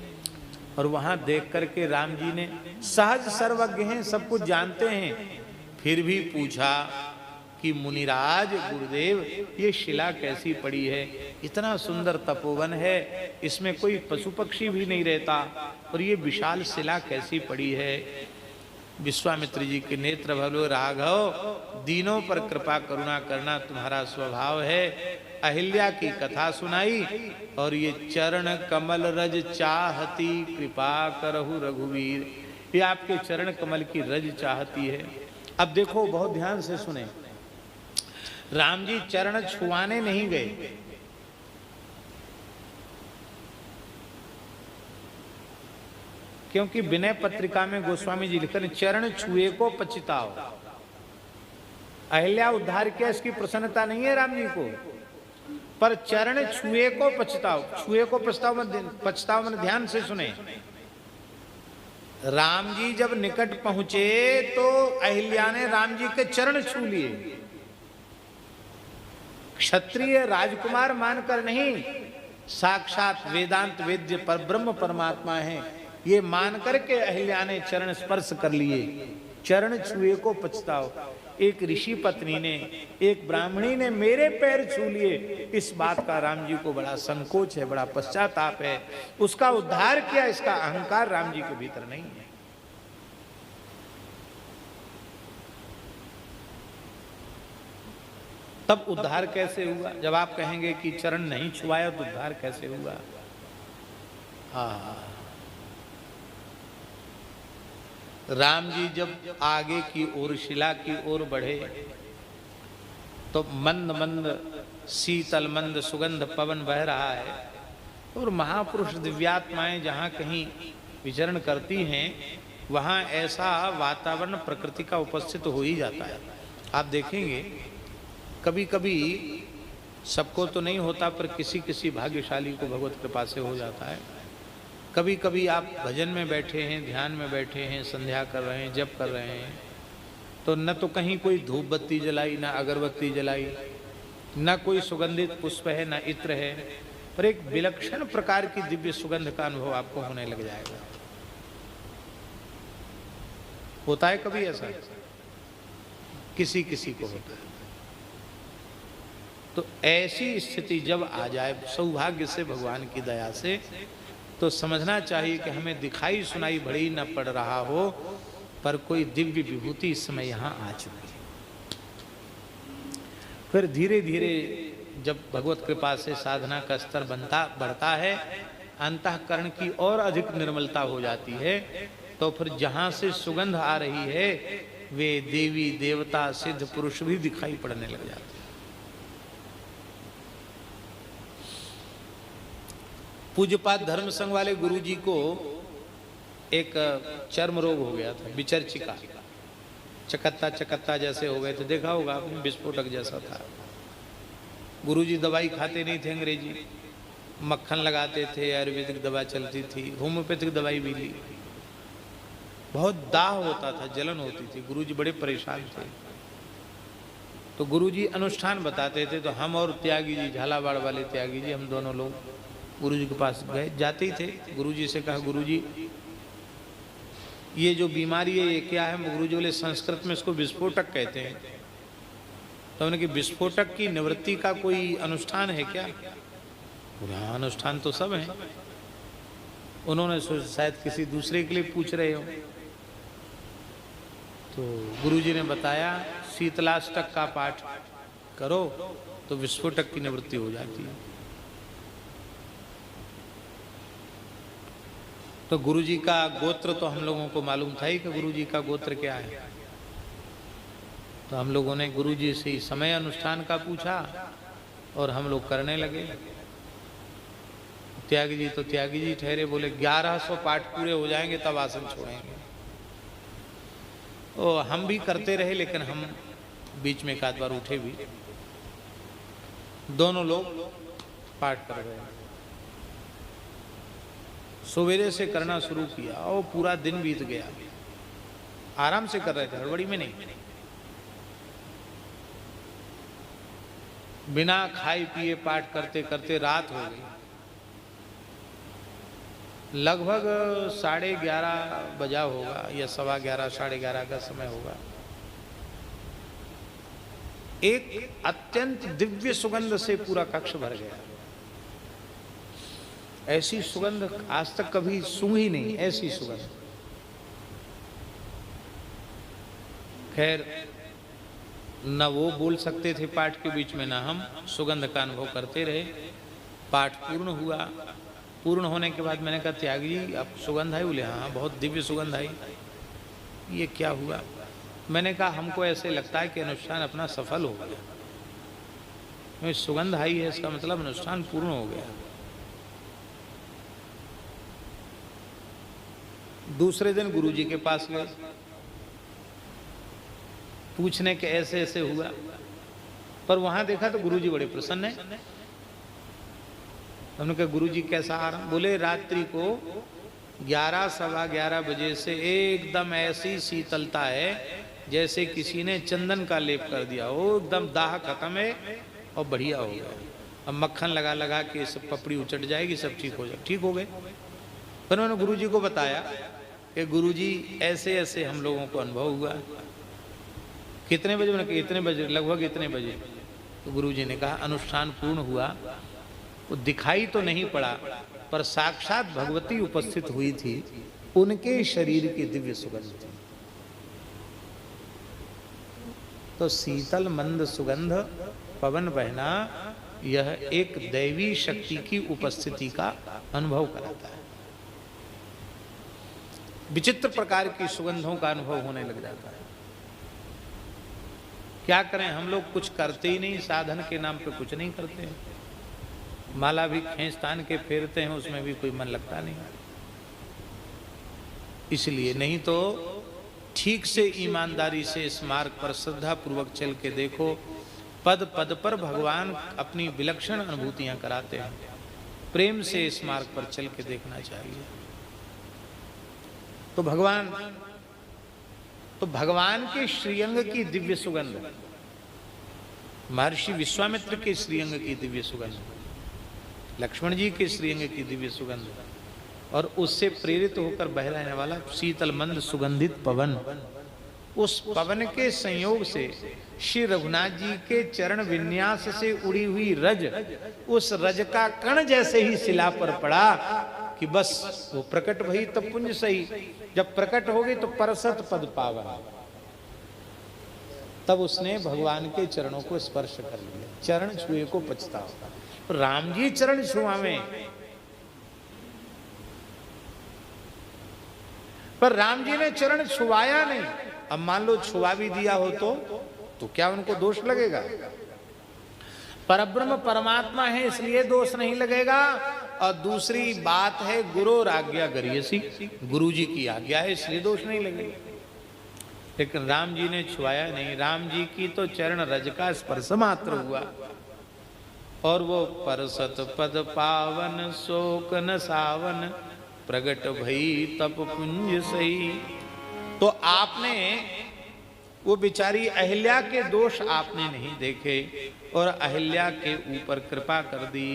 और वहां देख करके राम जी ने, सहज सर्वज्ञ हैं, सब कुछ जानते हैं, फिर भी पूछा कि मुनिराज गुरुदेव ये शिला कैसी पड़ी है, इतना सुंदर तपोवन है, इसमें कोई पशु पक्षी भी नहीं रहता, और ये विशाल शिला कैसी पड़ी है। विश्वामित्र जी के नेत्र भलो राघव, दीनों पर कृपा करुणा करना तुम्हारा स्वभाव है। अहिल्या की कथा सुनाई और ये चरण कमल रज चाहती कृपा करहु रघुवीर, ये आपके चरण कमल की रज चाहती है। अब देखो, बहुत ध्यान से सुने, राम जी चरण छुआने नहीं गए, क्योंकि विनय पत्रिका में गोस्वामी जी लिखते हैं चरण छुए को पछताओ। अहिल्या उद्धार किया, इसकी प्रसन्नता नहीं है राम जी को, पर चरण छुए को पछताओ। छुए को पछताओ मन ध्यान से सुने। राम जी जब निकट पहुंचे तो अहिल्या ने राम जी के चरण छू लिए। क्षत्रिय राजकुमार मानकर नहीं, साक्षात वेदांत वेद्य पर ब्रह्म परमात्मा है, ये मान करके अहिल्या ने चरण स्पर्श कर लिए, चरण छुए को पछताओ। एक ऋषि पत्नी ने, एक ब्राह्मणी ने मेरे पैर छू लिए, इस बात का राम जी को बड़ा संकोच है, बड़ा पश्चाताप है। उसका उद्धार किया, इसका अहंकार राम जी के भीतर नहीं है। तब उद्धार कैसे हुआ? जब आप कहेंगे कि चरण नहीं छुआया तो उद्धार कैसे हुआ? राम जी जब आगे की ओर, शिला की ओर बढ़े, तो मंद मंद शीतल मंद सुगंध पवन बह रहा है, और महापुरुष दिव्यात्माएं जहाँ कहीं विचरण करती हैं, वहाँ ऐसा वातावरण प्रकृति का उपस्थित हो ही जाता है। आप देखेंगे कभी कभी, सबको तो नहीं होता, पर किसी किसी भाग्यशाली को भगवत कृपा से हो जाता है। कभी कभी आप भजन में बैठे हैं, ध्यान में बैठे हैं, संध्या कर रहे हैं, जप कर रहे हैं, तो न तो कहीं कोई धूप बत्ती जलाई, न अगरबत्ती जलाई, न कोई सुगंधित पुष्प है, न इत्र है, पर एक विलक्षण प्रकार की दिव्य सुगंध का अनुभव आपको होने लग जाएगा। होता है कभी ऐसा? किसी किसी को होता है। तो ऐसी स्थिति जब आ जाए सौभाग्य से, भगवान की दया से, तो समझना चाहिए कि हमें दिखाई सुनाई बड़ी न पड़ रहा हो, पर कोई दिव्य विभूति इस समय यहाँ आ चुकी है। फिर धीरे धीरे जब भगवत कृपा से साधना का स्तर बढ़ता है, अंतःकरण की और अधिक निर्मलता हो जाती है, तो फिर जहाँ से सुगंध आ रही है, वे देवी देवता सिद्ध पुरुष भी दिखाई पड़ने लग जाते हैं। पूज्यपाद धर्म संघ वाले गुरुजी को एक चर्म रोग हो गया था, विचर्चिका, चकत्ता जैसे हो गए थे, देखा होगा आपने, विस्फोटक जैसा था। गुरुजी दवाई खाते नहीं थे, अंग्रेजी मक्खन लगाते थे, आयुर्वेदिक दवा चलती थी, होम्योपैथिक दवाई भी ली, बहुत दाह होता था, जलन होती थी, गुरुजी बड़े परेशान थे। तो गुरुजी अनुष्ठान बताते थे, तो हम और त्यागी जी, झालावाड़ वाले त्यागी जी, हम दोनों लोग गुरुजी के पास गए, जाते ही थे। गुरुजी से कहा, गुरुजी ये जो बीमारी है ये क्या है? गुरुजी बोले संस्कृत में इसको विस्फोटक कहते हैं। तो उन्होंने कि विस्फोटक की निवृत्ति का कोई अनुष्ठान है क्या? बोले हाँ, अनुष्ठान तो सब है। उन्होंने सोचा शायद किसी दूसरे के लिए पूछ रहे हो, तो गुरुजी ने बताया शीतलाष्टक का पाठ करो तो विस्फोटक की निवृत्ति हो जाती है। तो गुरुजी का गोत्र तो हम लोगों को मालूम था ही कि गुरुजी का गोत्र क्या है। तो हम लोगों ने गुरुजी से समय अनुष्ठान का पूछा और हम लोग करने लगे। त्यागी जी ठहरे, बोले 1100 पाठ पूरे हो जाएंगे तब आसन छोड़ेंगे। तो हम भी करते रहे, लेकिन हम बीच में एक आध बार उठे भी। दोनों लोग पाठ कर रहे हैं, सवेरे से करना शुरू किया और पूरा दिन बीत गया। आराम से कर रहे थे, हड़बड़ी में नहीं। बिना खाए पिए पाठ करते करते रात हो गई। लगभग 11:30 बजा होगा या 11:15 11:30 का समय होगा। एक अत्यंत दिव्य सुगंध से पूरा कक्ष भर गया। ऐसी सुगंध आज तक कभी सूंघी नहीं, ऐसी सुगंध। खैर, न वो बोल सकते थे पाठ के बीच में, न हम। सुगंध का अनुभव करते रहे। पाठ पूर्ण हुआ। पूर्ण होने के बाद मैंने कहा, त्यागी जी अब सुगंध आई? बोले हाँ, बहुत दिव्य सुगंध आई। ये क्या हुआ? मैंने कहा, हमको ऐसे लगता है कि अनुष्ठान अपना सफल हो गया। सुगंध आई है, इसका मतलब अनुष्ठान पूर्ण हो गया। दूसरे दिन गुरुजी के पास गए, पूछने के ऐसे ऐसे हुआ, पर वहां देखा तो गुरुजी बड़े प्रसन्न है। हमने कहा, गुरुजी कैसा आराम? बोले रात्रि को 11 सवा 11 बजे से एकदम ऐसी शीतलता है जैसे किसी ने चंदन का लेप कर दिया हो। एकदम दाह खत्म है और बढ़िया हो गया। अब मक्खन लगा लगा के सब पपड़ी उचट जाएगी, सब ठीक हो जाए। ठीक हो गए। उन्होंने गुरुजी को बताया कि गुरुजी ऐसे ऐसे हम लोगों को अनुभव हुआ। कितने बजे? मैंने कहा इतने बजे, लगभग इतने बजे। तो गुरुजी ने कहा अनुष्ठान पूर्ण हुआ, वो दिखाई तो नहीं पड़ा पर साक्षात भगवती उपस्थित हुई थी, उनके शरीर की दिव्य सुगंध थी। तो शीतल मंद सुगंध पवन बहना, यह एक दैवी शक्ति की उपस्थिति का अनुभव कराता है। विचित्र प्रकार की सुगंधों का अनुभव होने लग जाता है। क्या करें, हम लोग कुछ करते ही नहीं, साधन के नाम पे कुछ नहीं करते हैं। माला भी खींच तान के फेरते हैं, उसमें भी कोई मन लगता नहीं। इसलिए नहीं तो ठीक से ईमानदारी से इस मार्ग पर श्रद्धा पूर्वक चल के देखो, पद पद पर भगवान अपनी विलक्षण अनुभूतियां कराते हैं। प्रेम से इस मार्ग पर चल के देखना चाहिए। तो भगवान के श्रीअंग की दिव्य सुगंध, महर्षि विश्वामित्र के श्रीअंग की दिव्य सुगंध, लक्ष्मण जी के श्रीअंग की दिव्य सुगंध, और उससे प्रेरित होकर बह रहने वाला शीतल मंद सुगंधित पवन, उस पवन के संयोग से श्री रघुनाथ जी के चरण विन्यास से उड़ी हुई रज, उस रज का कण जैसे ही शिला पर पड़ा कि बस वो प्रकट भई तब पुंज सही। जब प्रकट हो गई तो परसत पद पावन, तब उसने भगवान के चरणों को स्पर्श कर लिया। चरण छुए को पछतावा। राम जी चरण छुआवे, पर राम जी ने चरण छुआया नहीं। अब मान लो छुआ भी दिया हो तो क्या उनको दोष लगेगा? परब्रह्म परमात्मा है इसलिए दोष नहीं लगेगा। और दूसरी बात है गुरु आज्ञा गरियसी, गुरु जी की आज्ञा है इसलिए दोष नहीं लगेगा। लेकिन राम जी ने छुआया नहीं, राम जी की तो चरण रज का स्पर्श मात्र हुआ, और वो परसत पद पावन शोक न सावन, प्रगट भई तप पुंज सही। तो आपने वो बेचारी अहिल्या के दोष आपने नहीं देखे और अहिल्या के ऊपर कृपा कर दी।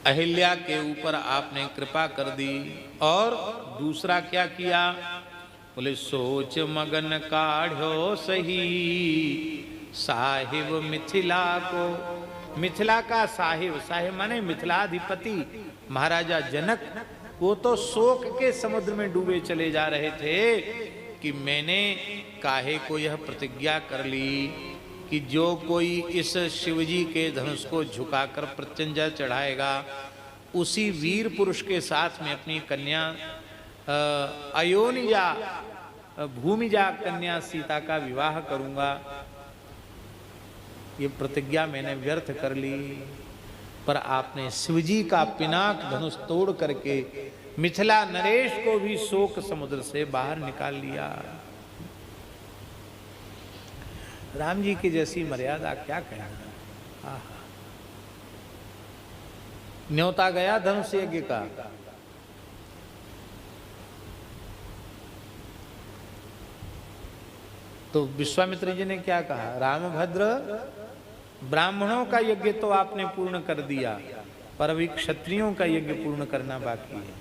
अहिल्या के ऊपर आपने कृपा कर दी। और दूसरा क्या किया? बोले सोच मगन काढ़ो सही, साहिब मिथिला को। मिथिला का साहिब, साहिब माने मिथिलाधिपति महाराजा जनक, वो तो शोक के समुद्र में डूबे चले जा रहे थे कि मैंने काहे को यह प्रतिज्ञा कर ली कि जो कोई इस शिवजी के धनुष को झुकाकर प्रत्यंजय चढ़ाएगा, उसी वीर पुरुष के साथ में अपनी कन्या अयोनिजा भूमिजा कन्या सीता का विवाह करूंगा। ये प्रतिज्ञा मैंने व्यर्थ कर ली। पर आपने शिवजी का पिनाक धनुष तोड़ करके मिथिला नरेश को भी शोक समुद्र से बाहर निकाल लिया। राम जी की जैसी मर्यादा क्या कहना। न्योता गया धनुष यज्ञ का, तो विश्वामित्र जी ने क्या कहा? रामभद्र, ब्राह्मणों का यज्ञ तो आपने पूर्ण कर दिया, पर अभी क्षत्रियों का यज्ञ पूर्ण करना बाकी है।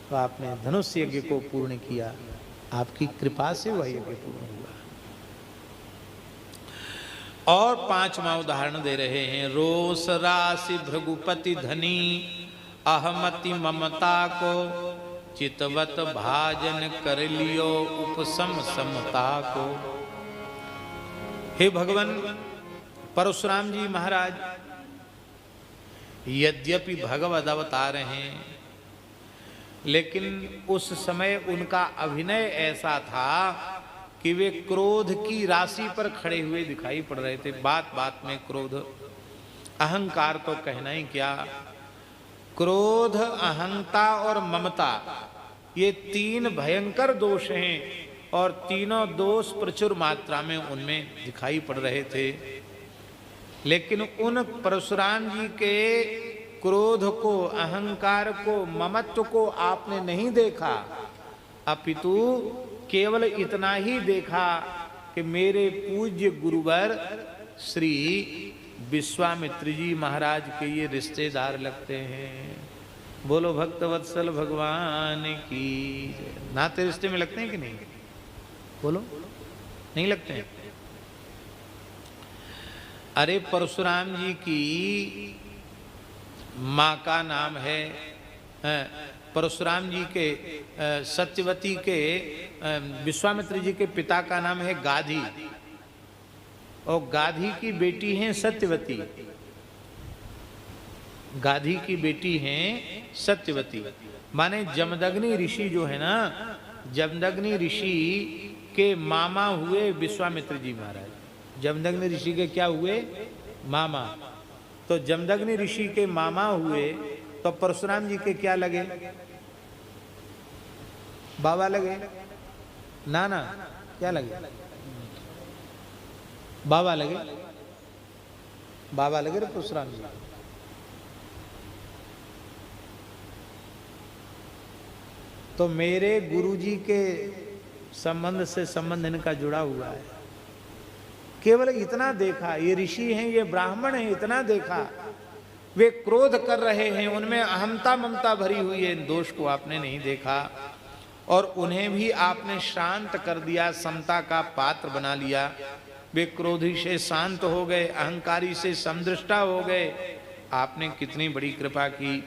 तो आपने धनुष यज्ञ को पूर्ण किया, आपकी कृपा से वह यज्ञ पूर्ण हुआ। और पांचवा उदाहरण दे रहे हैं। रोष राशि भृगुपति धनी, अहमति ममता को, चितवत भाजन कर लियो उपसम समता को। हे भगवान परशुराम जी महाराज, यद्यपि भगवद अवतार हैं, लेकिन उस समय उनका अभिनय ऐसा था कि वे क्रोध की राशि पर खड़े हुए दिखाई पड़ रहे थे। बात बात में क्रोध, अहंकार तो कहना ही क्या। क्रोध, अहंता और ममता, ये तीन भयंकर दोष हैं और तीनों दोष प्रचुर मात्रा में उनमें दिखाई पड़ रहे थे। लेकिन उन परशुराम जी के क्रोध को, अहंकार को, ममत्व को आपने नहीं देखा, अपितु केवल इतना ही देखा कि मेरे पूज्य गुरुवर श्री विश्वामित्र जी महाराज के ये रिश्तेदार लगते हैं। बोलो भक्त वत्सल भगवान की। नाते रिश्ते में लगते हैं कि नहीं? बोलो, नहीं लगते हैं? अरे परशुराम जी की माँ का नाम है, परशुराम जी के सत्यवती के विश्वामित्र जी के पिता का नाम है गाधी, और गाधी की बेटी हैं सत्यवती। गाधी की बेटी हैं सत्यवती। माने जमदग्नि ऋषि जो है ना, जमदग्नि ऋषि के मामा हुए विश्वामित्र जी महाराज। जमदग्नि ऋषि के क्या हुए? मामा। तो जमदग्नि ऋषि के मामा हुए तो परशुराम जी के क्या लगे? बाबा लगे? ना ना, क्या लगे? बाबा लगे। बाबा लगे रे परशुराम जी। तो मेरे गुरुजी के संबंध से संबंध इनका जुड़ा हुआ है। केवल इतना देखा, ये ऋषि हैं, ये ब्राह्मण हैं, इतना देखा। वे क्रोध कर रहे हैं, उनमें अहमता ममता भरी हुई है, इन दोष को आपने नहीं देखा और उन्हें भी आपने शांत कर दिया, समता का पात्र बना लिया। वे क्रोधी से शांत हो गए, अहंकारी से समदृष्टा हो गए। आपने कितनी बड़ी कृपा की।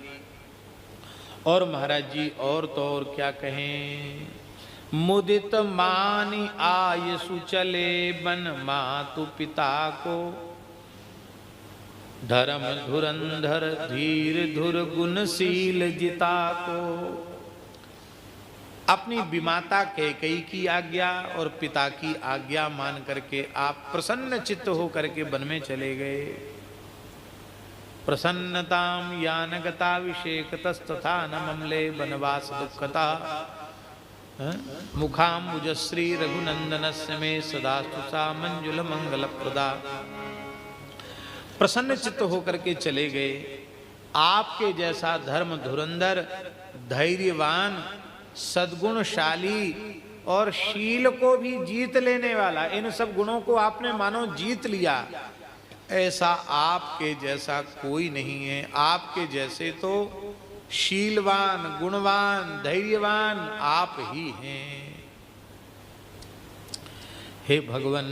और महाराज जी और तो और क्या कहें। मुदित मानि आयसु चले बन मातु पिता को, धर्म धुरंधर धीर धुर गुणशील जिता को। अपनी विमाता कैकेयी की आज्ञा और पिता की आज्ञा मान करके आप प्रसन्न चित्त हो करके वन में चले गए। प्रसन्नताम यानगता विषेकतस्तथा न ममले वनवास दुःखता, मुखाम्बुजश्री रघुनंदनस्य मे सदास्तु सा मंजुल मंगल प्रदा। प्रसन्न चित्त होकर के चले गए। आपके जैसा धर्म धुरंधर, धैर्यवान, सद्गुणशाली और शील को भी जीत लेने वाला, इन सब गुणों को आपने मानो जीत लिया। ऐसा आपके जैसा कोई नहीं है। आपके जैसे तो शीलवान, गुणवान, धैर्यवान आप ही हैं। हे भगवन,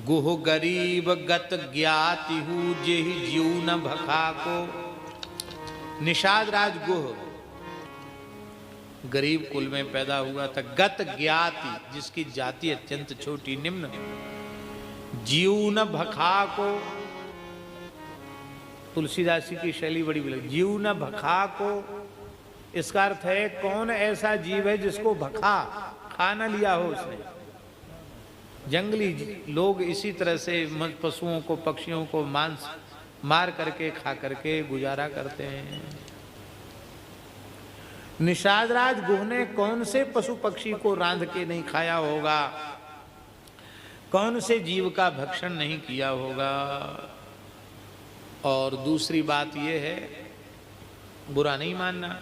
गुह गरीब गत ज्ञाति हूँ जेहि जीव न भखा को। निषाद राज गुह गरीब कुल में पैदा हुआ था। गत ज्ञाति, जिसकी जाति अत्यंत छोटी निम्न। जीव न भखा को, तुलसीदास जी की शैली बड़ी बिलक। जीव न भखा को, इसका अर्थ है कौन ऐसा जीव है जिसको भखा, खा न लिया हो उसने। जंगली लोग इसी तरह से पशुओं को, पक्षियों को मांस मार करके, खा करके गुजारा करते हैं। निषादराज गुह ने कौन से पशु पक्षी को रांध के नहीं खाया होगा, कौन से जीव का भक्षण नहीं किया होगा। और दूसरी बात यह है, बुरा नहीं मानना।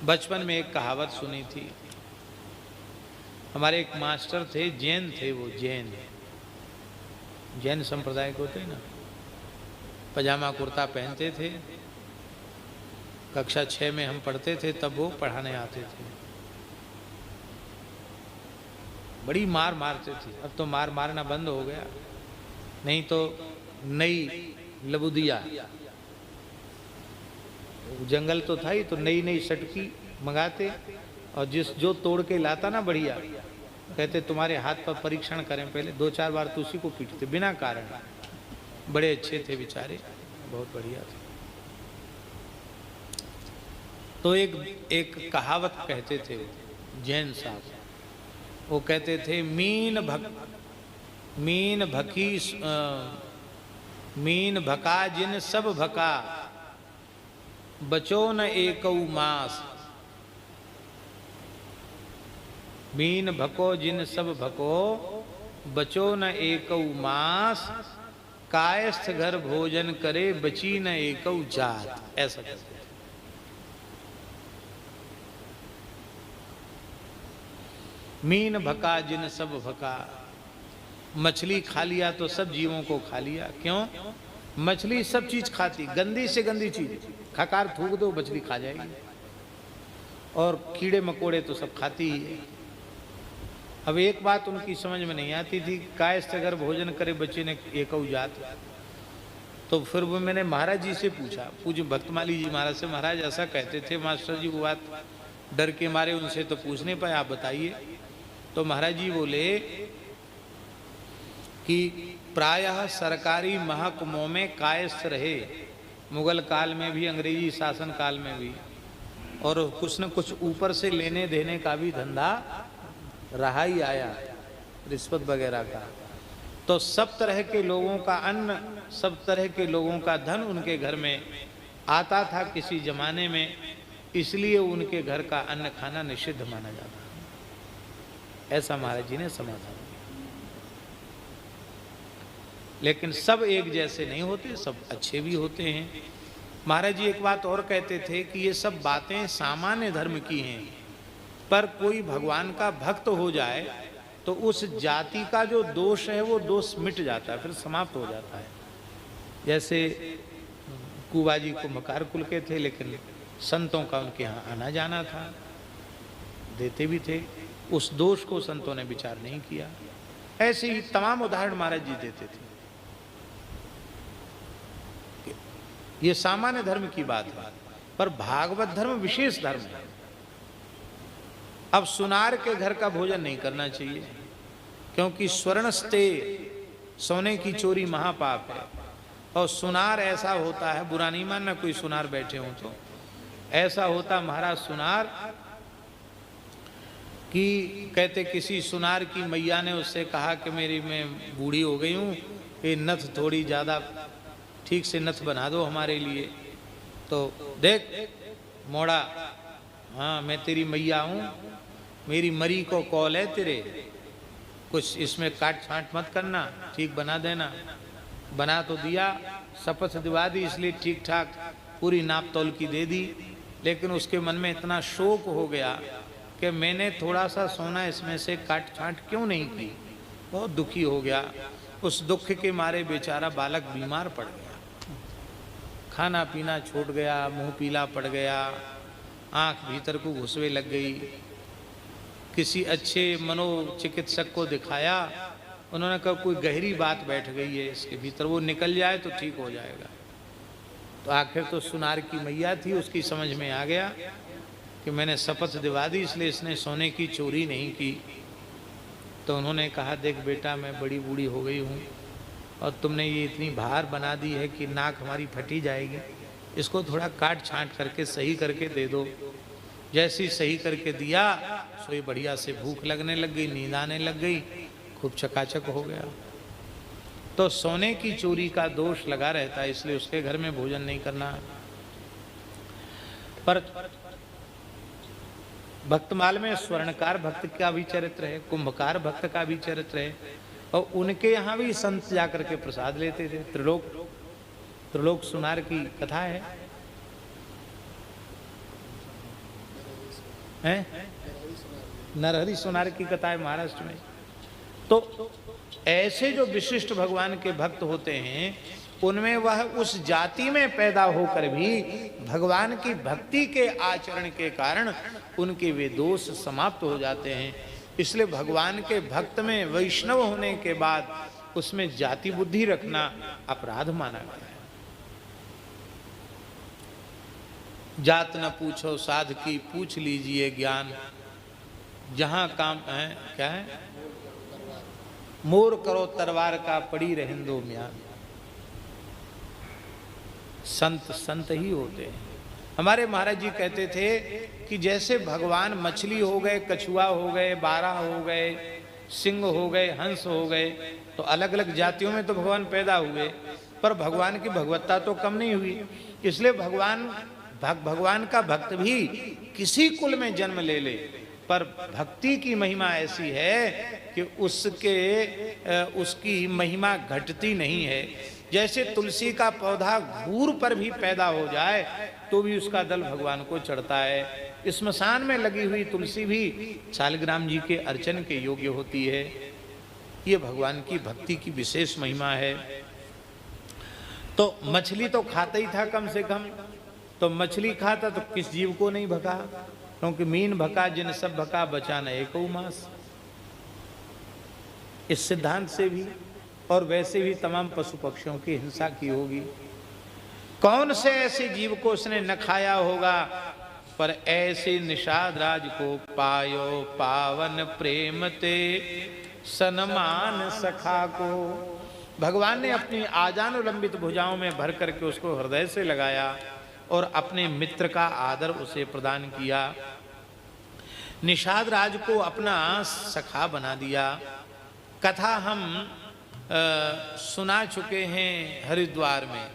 बचपन में एक कहावत सुनी थी। हमारे एक मास्टर थे, जैन थे, वो जैन संप्रदाय के होते हैं ना, पजामा कुर्ता पहनते थे। कक्षा 6 में हम पढ़ते थे, तब वो पढ़ाने आते थे। बड़ी मार मारते थे। अब तो मार मारना बंद हो गया, नहीं तो नई लबुदिया, जंगल तो था ही, तो नई नई सटकी मंगाते और जो तोड़ के लाता ना बढ़िया, कहते तुम्हारे हाथ पर परीक्षण करें पहले। 2-4 बार तो उसी को पीटते बिना कारण। बड़े अच्छे थे बेचारे, बहुत बढ़िया थे। तो एक कहावत कहते थे जैन साहब, वो कहते थे मीन भका जिन सब भका, बचो न एकौ मास। मीन भको जिन सब भको, बचो न एकौ मास। कायस्थ घर भोजन करे, बची न एकौ जात। ऐसा कहते थे। मीन भका जिन सब भका, मछली खा लिया तो सब जीवों को खा लिया। क्यों? मछली सब चीज खाती, गंदी से गंदी चीज खकार थूक दो मछली खा जाएगी, और कीड़े मकोड़े तो सब खाती ही है। अब एक बात उनकी समझ में नहीं आती थी, कायस्थ अगर भोजन करे बच्चे ने एक जात, तो फिर वो मैंने महाराज जी से पूछा, पूज्य भक्तमाली जी महाराज से, महाराज ऐसा कहते थे मास्टर जी, वो बात डर के मारे उनसे तो पूछ नहीं पाए, आप बताइए। तो महाराज जी बोले कि प्रायः सरकारी महकमों में कायस्थ रहे, मुगल काल में भी, अंग्रेजी शासन काल में भी, और कुछ न कुछ ऊपर से लेने देने का भी धंधा रहा ही आया, रिश्वत वगैरह का। तो सब तरह के लोगों का अन्न, सब तरह के लोगों का धन उनके घर में आता था किसी जमाने में, इसलिए उनके घर का अन्न खाना निषिद्ध माना जाता। ऐसा महाराज जी ने समाधान दिया। लेकिन सब एक जैसे नहीं होते, सब अच्छे भी होते हैं। महाराज जी एक बात और कहते थे कि ये सब बातें सामान्य धर्म की हैं, पर कोई भगवान का भक्त हो जाए तो उस जाति का जो दोष है वो दोष मिट जाता है, फिर समाप्त हो जाता है। जैसे कुबा जी कुंभकार कुल के थे, लेकिन संतों का उनके यहाँ आना जाना था, देते भी थे, उस दोष को संतों ने विचार नहीं किया। ऐसे ही तमाम उदाहरण महाराज जी देते थे। ये सामान्य धर्म की बात है, पर भागवत धर्म विशेष धर्म है। अब सुनार के घर का भोजन नहीं करना चाहिए, क्योंकि स्वर्णस्ते, सोने की चोरी महापाप है। और सुनार ऐसा होता है, बुरा नहीं मानना कोई सुनार बैठे हो तो, ऐसा होता महाराज सुनार कि कहते किसी सुनार की मैया ने उससे कहा कि मैं बूढ़ी हो गई हूँ, ये नथ थोड़ी ज़्यादा ठीक से नथ बना दो हमारे लिए। तो देख मोड़ा, हाँ मैं तेरी मैया हूँ, मेरी मरी को कॉल है तेरे, कुछ इसमें काट छांट मत करना, ठीक बना देना। बना तो दिया, शपथ दिवा दी, इसलिए ठीक ठाक पूरी नाप तौल की दे दी। लेकिन उसके मन में इतना शोक हो गया कि मैंने थोड़ा सा सोना इसमें से काट छांट क्यों नहीं की, बहुत दुखी हो गया। उस दुख के मारे बेचारा बालक बीमार पड़ गया, खाना पीना छूट गया, मुंह पीला पड़ गया, आंख भीतर को घुसवे लग गई। किसी अच्छे मनोचिकित्सक को दिखाया, उन्होंने कहा कोई गहरी बात बैठ गई है इसके भीतर, वो निकल जाए तो ठीक हो जाएगा। तो आखिर तो सुनार की मैया थी, उसकी समझ में आ गया कि मैंने शपथ दिवा दी, इसलिए इसने सोने की चोरी नहीं की। तो उन्होंने कहा देख बेटा, मैं बड़ी बूढ़ी हो गई हूँ और तुमने ये इतनी भार बना दी है कि नाक हमारी फटी जाएगी, इसको थोड़ा काट छांट करके सही करके दे दो। जैसी सही करके दिया, सोई बढ़िया से भूख लगने लग गई, नींद आने लग गई, खूब चकाचक हो गया। तो सोने की चोरी का दोष लगा रहता है, इसलिए उसके घर में भोजन नहीं करना। पर भक्तमाल में स्वर्णकार भक्त का भी चरित्र है, कुंभकार भक्त का भी चरित्र है, और उनके यहाँ भी संत जाकर के प्रसाद लेते थे। त्रिलोक सुनार की कथा है, नरहरि सुनार की कथा है महाराष्ट्र में। तो ऐसे जो विशिष्ट भगवान के भक्त होते हैं, उनमें वह उस जाति में पैदा होकर भी भगवान की भक्ति के आचरण के कारण उनके वे दोष समाप्त हो जाते हैं। इसलिए भगवान के भक्त में वैष्णव होने के बाद उसमें जाति बुद्धि रखना अपराध माना गया है। जात न पूछो साध की, पूछ लीजिए ज्ञान, जहां काम है क्या है, मोर करो तरवार का, पड़ी रहंदो म्यान। संत संत ही होते हैं। हमारे महाराज जी कहते थे कि जैसे भगवान मछली हो गए, कछुआ हो गए, बारह हो गए, सिंह हो गए, हंस हो गए, तो अलग अलग जातियों में तो भगवान पैदा हुए, पर भगवान की भगवत्ता तो कम नहीं हुई। इसलिए भगवान का भक्त भी किसी कुल में जन्म ले ले, पर भक्ति की महिमा ऐसी है कि उसकी महिमा घटती नहीं है। जैसे तुलसी का पौधा घूर पर भी पैदा हो जाए तो भी उसका दल भगवान को चढ़ता है। स्मशान में लगी हुई तुलसी भी शालिग्राम जी के अर्चन के योग्य होती है। ये भगवान की भक्ति की विशेष महिमा है। तो मछली तो खाता ही था कम से कम, तो मछली खाता तो किस जीव को नहीं भगा, क्योंकि मीन भका जिन सब भका बचा न एको मांस। इस सिद्धांत से भी और वैसे भी तमाम पशु पक्षियों की हिंसा की होगी। कौन से ऐसे जीव को उसने न खाया होगा, पर ऐसे निषाद राज को पायो पावन प्रेम ते सनमान सखा को। भगवान ने अपनी आजानुलंबित भुजाओं में भर करके उसको हृदय से लगाया और अपने मित्र का आदर उसे प्रदान किया। निषाद राज को अपना सखा बना दिया। कथा हम सुना चुके हैं हरिद्वार में।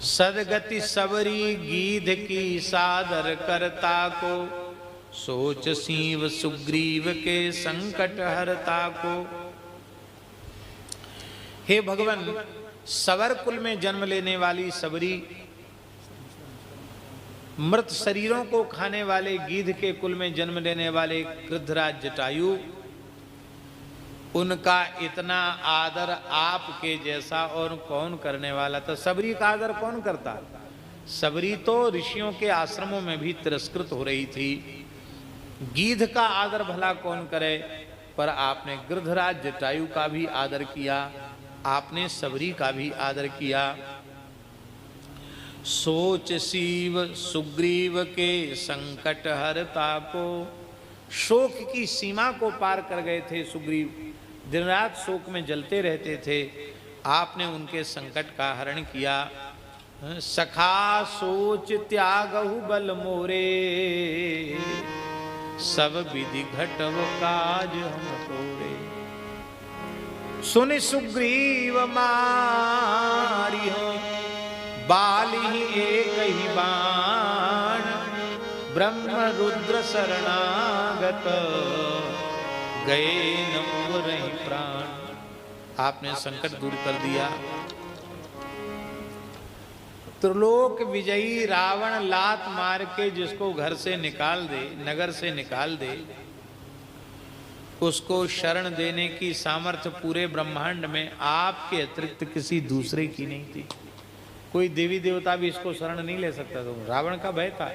सदगति सबरी गीध की सादर करता को, सोच सीव सुग्रीव के संकट हरता को। हे भगवान, सवर कुल में जन्म लेने वाली सबरी, मृत शरीरों को खाने वाले गीध के कुल में जन्म लेने वाले कृद्धराज जटायु, उनका इतना आदर आपके जैसा और कौन करने वाला था। सबरी का आदर कौन करता? सबरी तो ऋषियों के आश्रमों में भी तिरस्कृत हो रही थी। गीध का आदर भला कौन करे, पर आपने गिरधराज जटायु का भी आदर किया, आपने सबरी का भी आदर किया। सोच शिव सुग्रीव के संकट हरता को, शोक की सीमा को पार कर गए थे सुग्रीव, दिन रात शोक में जलते रहते थे, आपने उनके संकट का हरण किया। सखा सोच त्यागहु बल मोरे, सब विधि घटव काज हम तोरे। सुनि सुग्रीव मारी बाल ही एक ही बाण, ब्रह्म रुद्र शरणागत गए न रही प्राण। आपने संकट दूर कर दिया। त्रिलोक विजयी रावण लात मार के जिसको घर से निकाल दे, नगर से निकाल दे, उसको शरण देने की सामर्थ्य पूरे ब्रह्मांड में आपके अतिरिक्त किसी दूसरे की नहीं थी। कोई देवी देवता भी इसको शरण नहीं ले सकता था। रावण का भय था।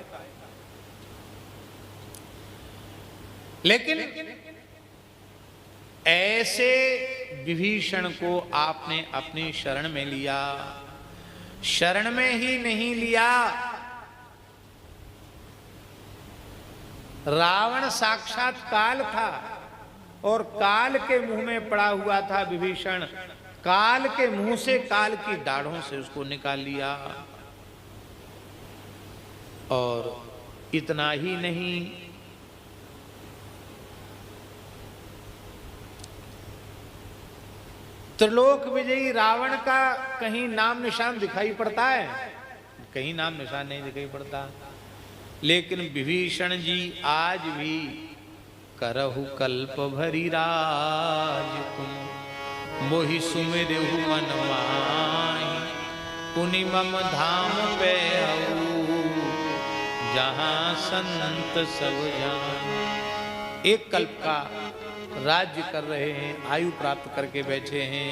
लेकिन ऐसे विभीषण को आपने अपनी शरण में लिया। शरण में ही नहीं लिया, रावण साक्षात काल था और काल के मुंह में पड़ा हुआ था विभीषण। काल के मुंह से, काल की दाढ़ों से उसको निकाल लिया। और इतना ही नहीं, त्रिलोक विजयी रावण का कहीं नाम निशान दिखाई पड़ता है? कहीं नाम निशान नहीं दिखाई पड़ता। लेकिन विभीषण जी आज भी करहु कल्प भरी राज तुम, मोहि सुमिरहु मन माहि, पुनि मम धाम पे आऊ, जहां संत सब जान। एक कल्प का राज्य कर रहे हैं, आयु प्राप्त करके बैठे हैं।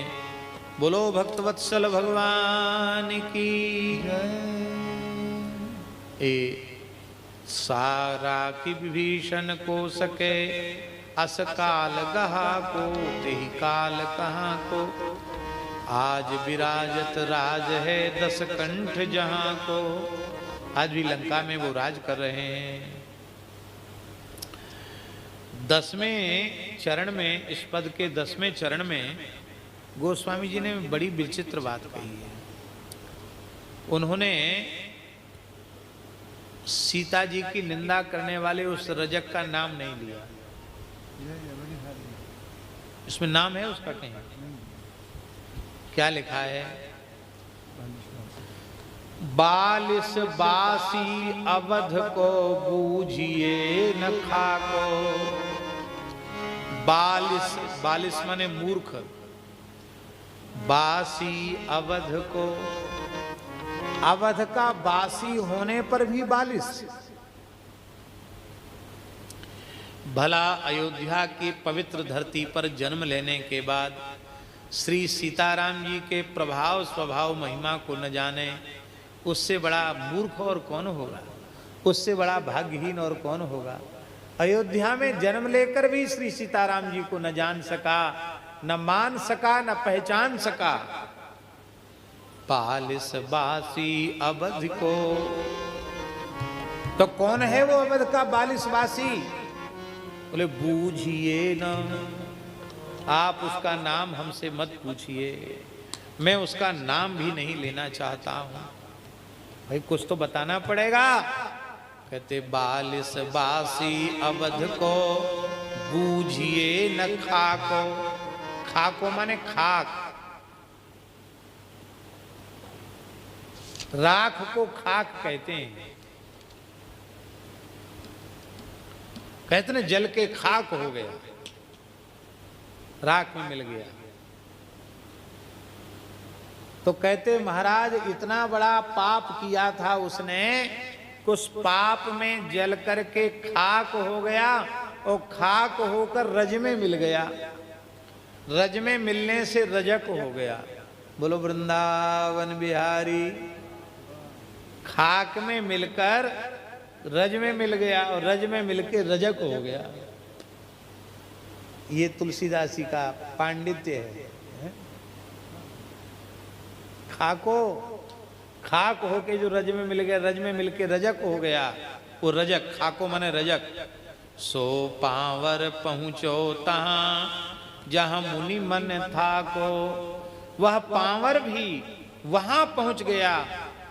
बोलो भक्तवत्सल भगवान की जय। सारा की विभीषण को सके, अस काल गहा को, तेहि काल कहाँ को। आज विराजत राज है दस कंठ जहां को। आज भी लंका में वो राज कर रहे हैं। 10वें चरण में, इस पद के 10वें चरण में गोस्वामी जी ने बड़ी विचित्र बात कही है। उन्होंने सीता जी की निंदा करने वाले उस रजक का नाम नहीं लिया। इसमें नाम है उसका कहीं? क्या लिखा है? बालिस बासी अवध को बूझिए न खाको। बालिस, बालिस माने मूर्ख, बासी अवध को, अवध का बासी होने पर भी बालिस। भला अयोध्या की पवित्र धरती पर जन्म लेने के बाद श्री सीताराम जी के प्रभाव स्वभाव महिमा को न जाने, उससे बड़ा मूर्ख और कौन होगा, उससे बड़ा भाग्यहीन और कौन होगा। अयोध्या में जन्म लेकर भी श्री सीताराम जी को न जान सका, न मान सका, न पहचान सका। पालिस बासी अवध को, तो कौन है वो अवध का बालिसवासी? बोले बूझिए न, आप उसका नाम हमसे मत पूछिए, मैं उसका नाम भी नहीं लेना चाहता हूं। भाई कुछ तो बताना पड़ेगा। कहते बालिसवासी अवध को बूझिए न खाको। खाको माने खाक, राख को खाक कहते हैं। कहते ना जल के खाक हो गया, राख में मिल गया। तो कहते महाराज इतना बड़ा पाप किया था उसने, उस पाप में जल करके खाक हो गया और खाक होकर रज में मिल गया। रज में मिलने से रजक हो गया। बोलो वृंदावन बिहारी। खाक में मिलकर रज में मिल गया और रज में मिलके रजक हो गया। ये तुलसीदास जी का पांडित्य है। खाको खाक होके जो रज में मिल गया, रज में मिलके रजक हो गया, वो रजक। खाको माने रजक। सो पावर पहुंचो तहां जहां मुनि मन था को। वह पावर भी वहां पहुंच गया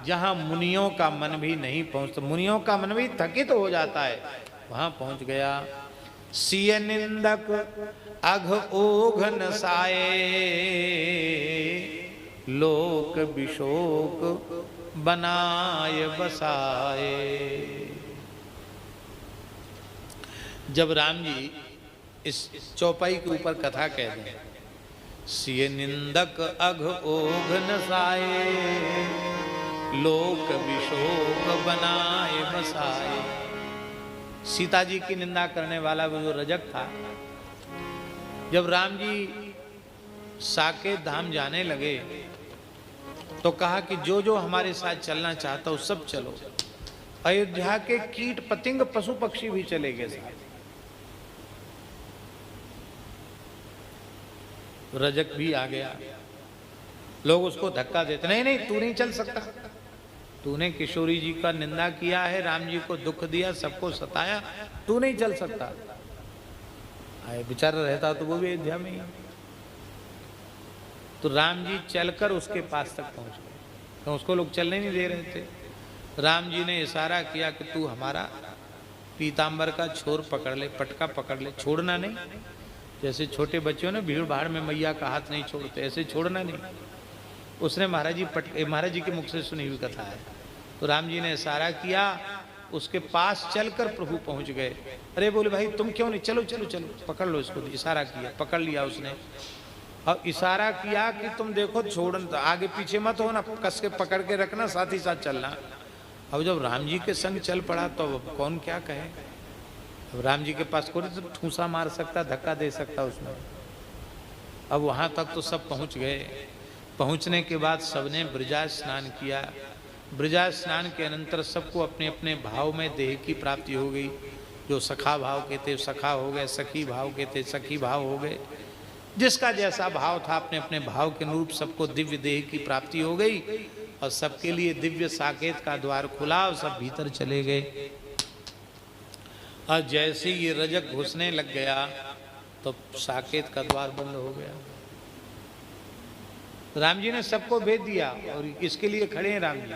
जहां मुनियों का मन भी नहीं पहुंचता। मुनियों का मन भी थकित हो जाता है, वहां पहुंच गया। सिय निंदक अघ ओघन साए, लोक विशोक बनाए बसाए। जब राम जी इस चौपाई के ऊपर कथा कह दें, सिय निंदक अघ ओघन साए, लोक विशोक बनाए बसाए। सीता जी की निंदा करने वाला वो जो रजक था, जब राम जी साकेत धाम जाने लगे तो कहा कि जो जो हमारे साथ चलना चाहता हो सब चलो। अयोध्या के कीट पतंग पशु पक्षी भी चले गए साथ। रजक भी आ गया। लोग उसको धक्का देते, नहीं नहीं तू नहीं चल सकता, तूने किशोरी जी का निंदा किया है, राम जी को दुख दिया, सबको सताया, तू नहीं चल सकता। आए बेचारा रहता तो वो भी अयोध्या में ही। तो राम जी चलकर उसके पास तक पहुंच गए, तो उसको लोग चलने नहीं दे रहे थे। राम जी ने इशारा किया कि तू हमारा पीताम्बर का छोर पकड़ ले, पटका पकड़ ले, छोड़ना नहीं। जैसे छोटे बच्चों ने भीड़ भाड़ में मैया का हाथ नहीं छोड़ते, ऐसे छोड़ना नहीं। उसने महाराज जी के मुख से सुनी हुई कथा है। तो राम जी ने इशारा किया, उसके पास चलकर प्रभु पहुंच गए। अरे बोले भाई तुम क्यों नहीं, चलो चलो चलो पकड़ लो इसको। इशारा किया, पकड़ लिया उसने और इशारा किया कि तुम देखो छोड़, आगे पीछे मत हो ना, कस के पकड़ के रखना, साथ ही साथ चलना। अब जब राम जी के संग चल पड़ा तो कौन क्या कहे। अब राम जी के पास कोई तो ठूसा मार सकता, धक्का दे सकता उसमें। अब वहां तक तो सब पहुंच गए। पहुंचने के बाद सबने ब्रजा स्नान किया। ब्रजा स्नान के अनंतर सबको अपने अपने भाव में देह की प्राप्ति हो गई। जो सखा भाव के थे सखा हो गए, सखी भाव के थे सखी भाव हो गए। जिसका जैसा भाव था अपने अपने भाव के अनुरूप सबको दिव्य देह की प्राप्ति हो गई और सबके लिए दिव्य साकेत का द्वार खुला और सब भीतर चले गए। और जैसे ये रजक घुसने लग गया तो साकेत का द्वार बंद हो गया। राम जी ने सबको भेज दिया और इसके लिए खड़े हैं राम जी।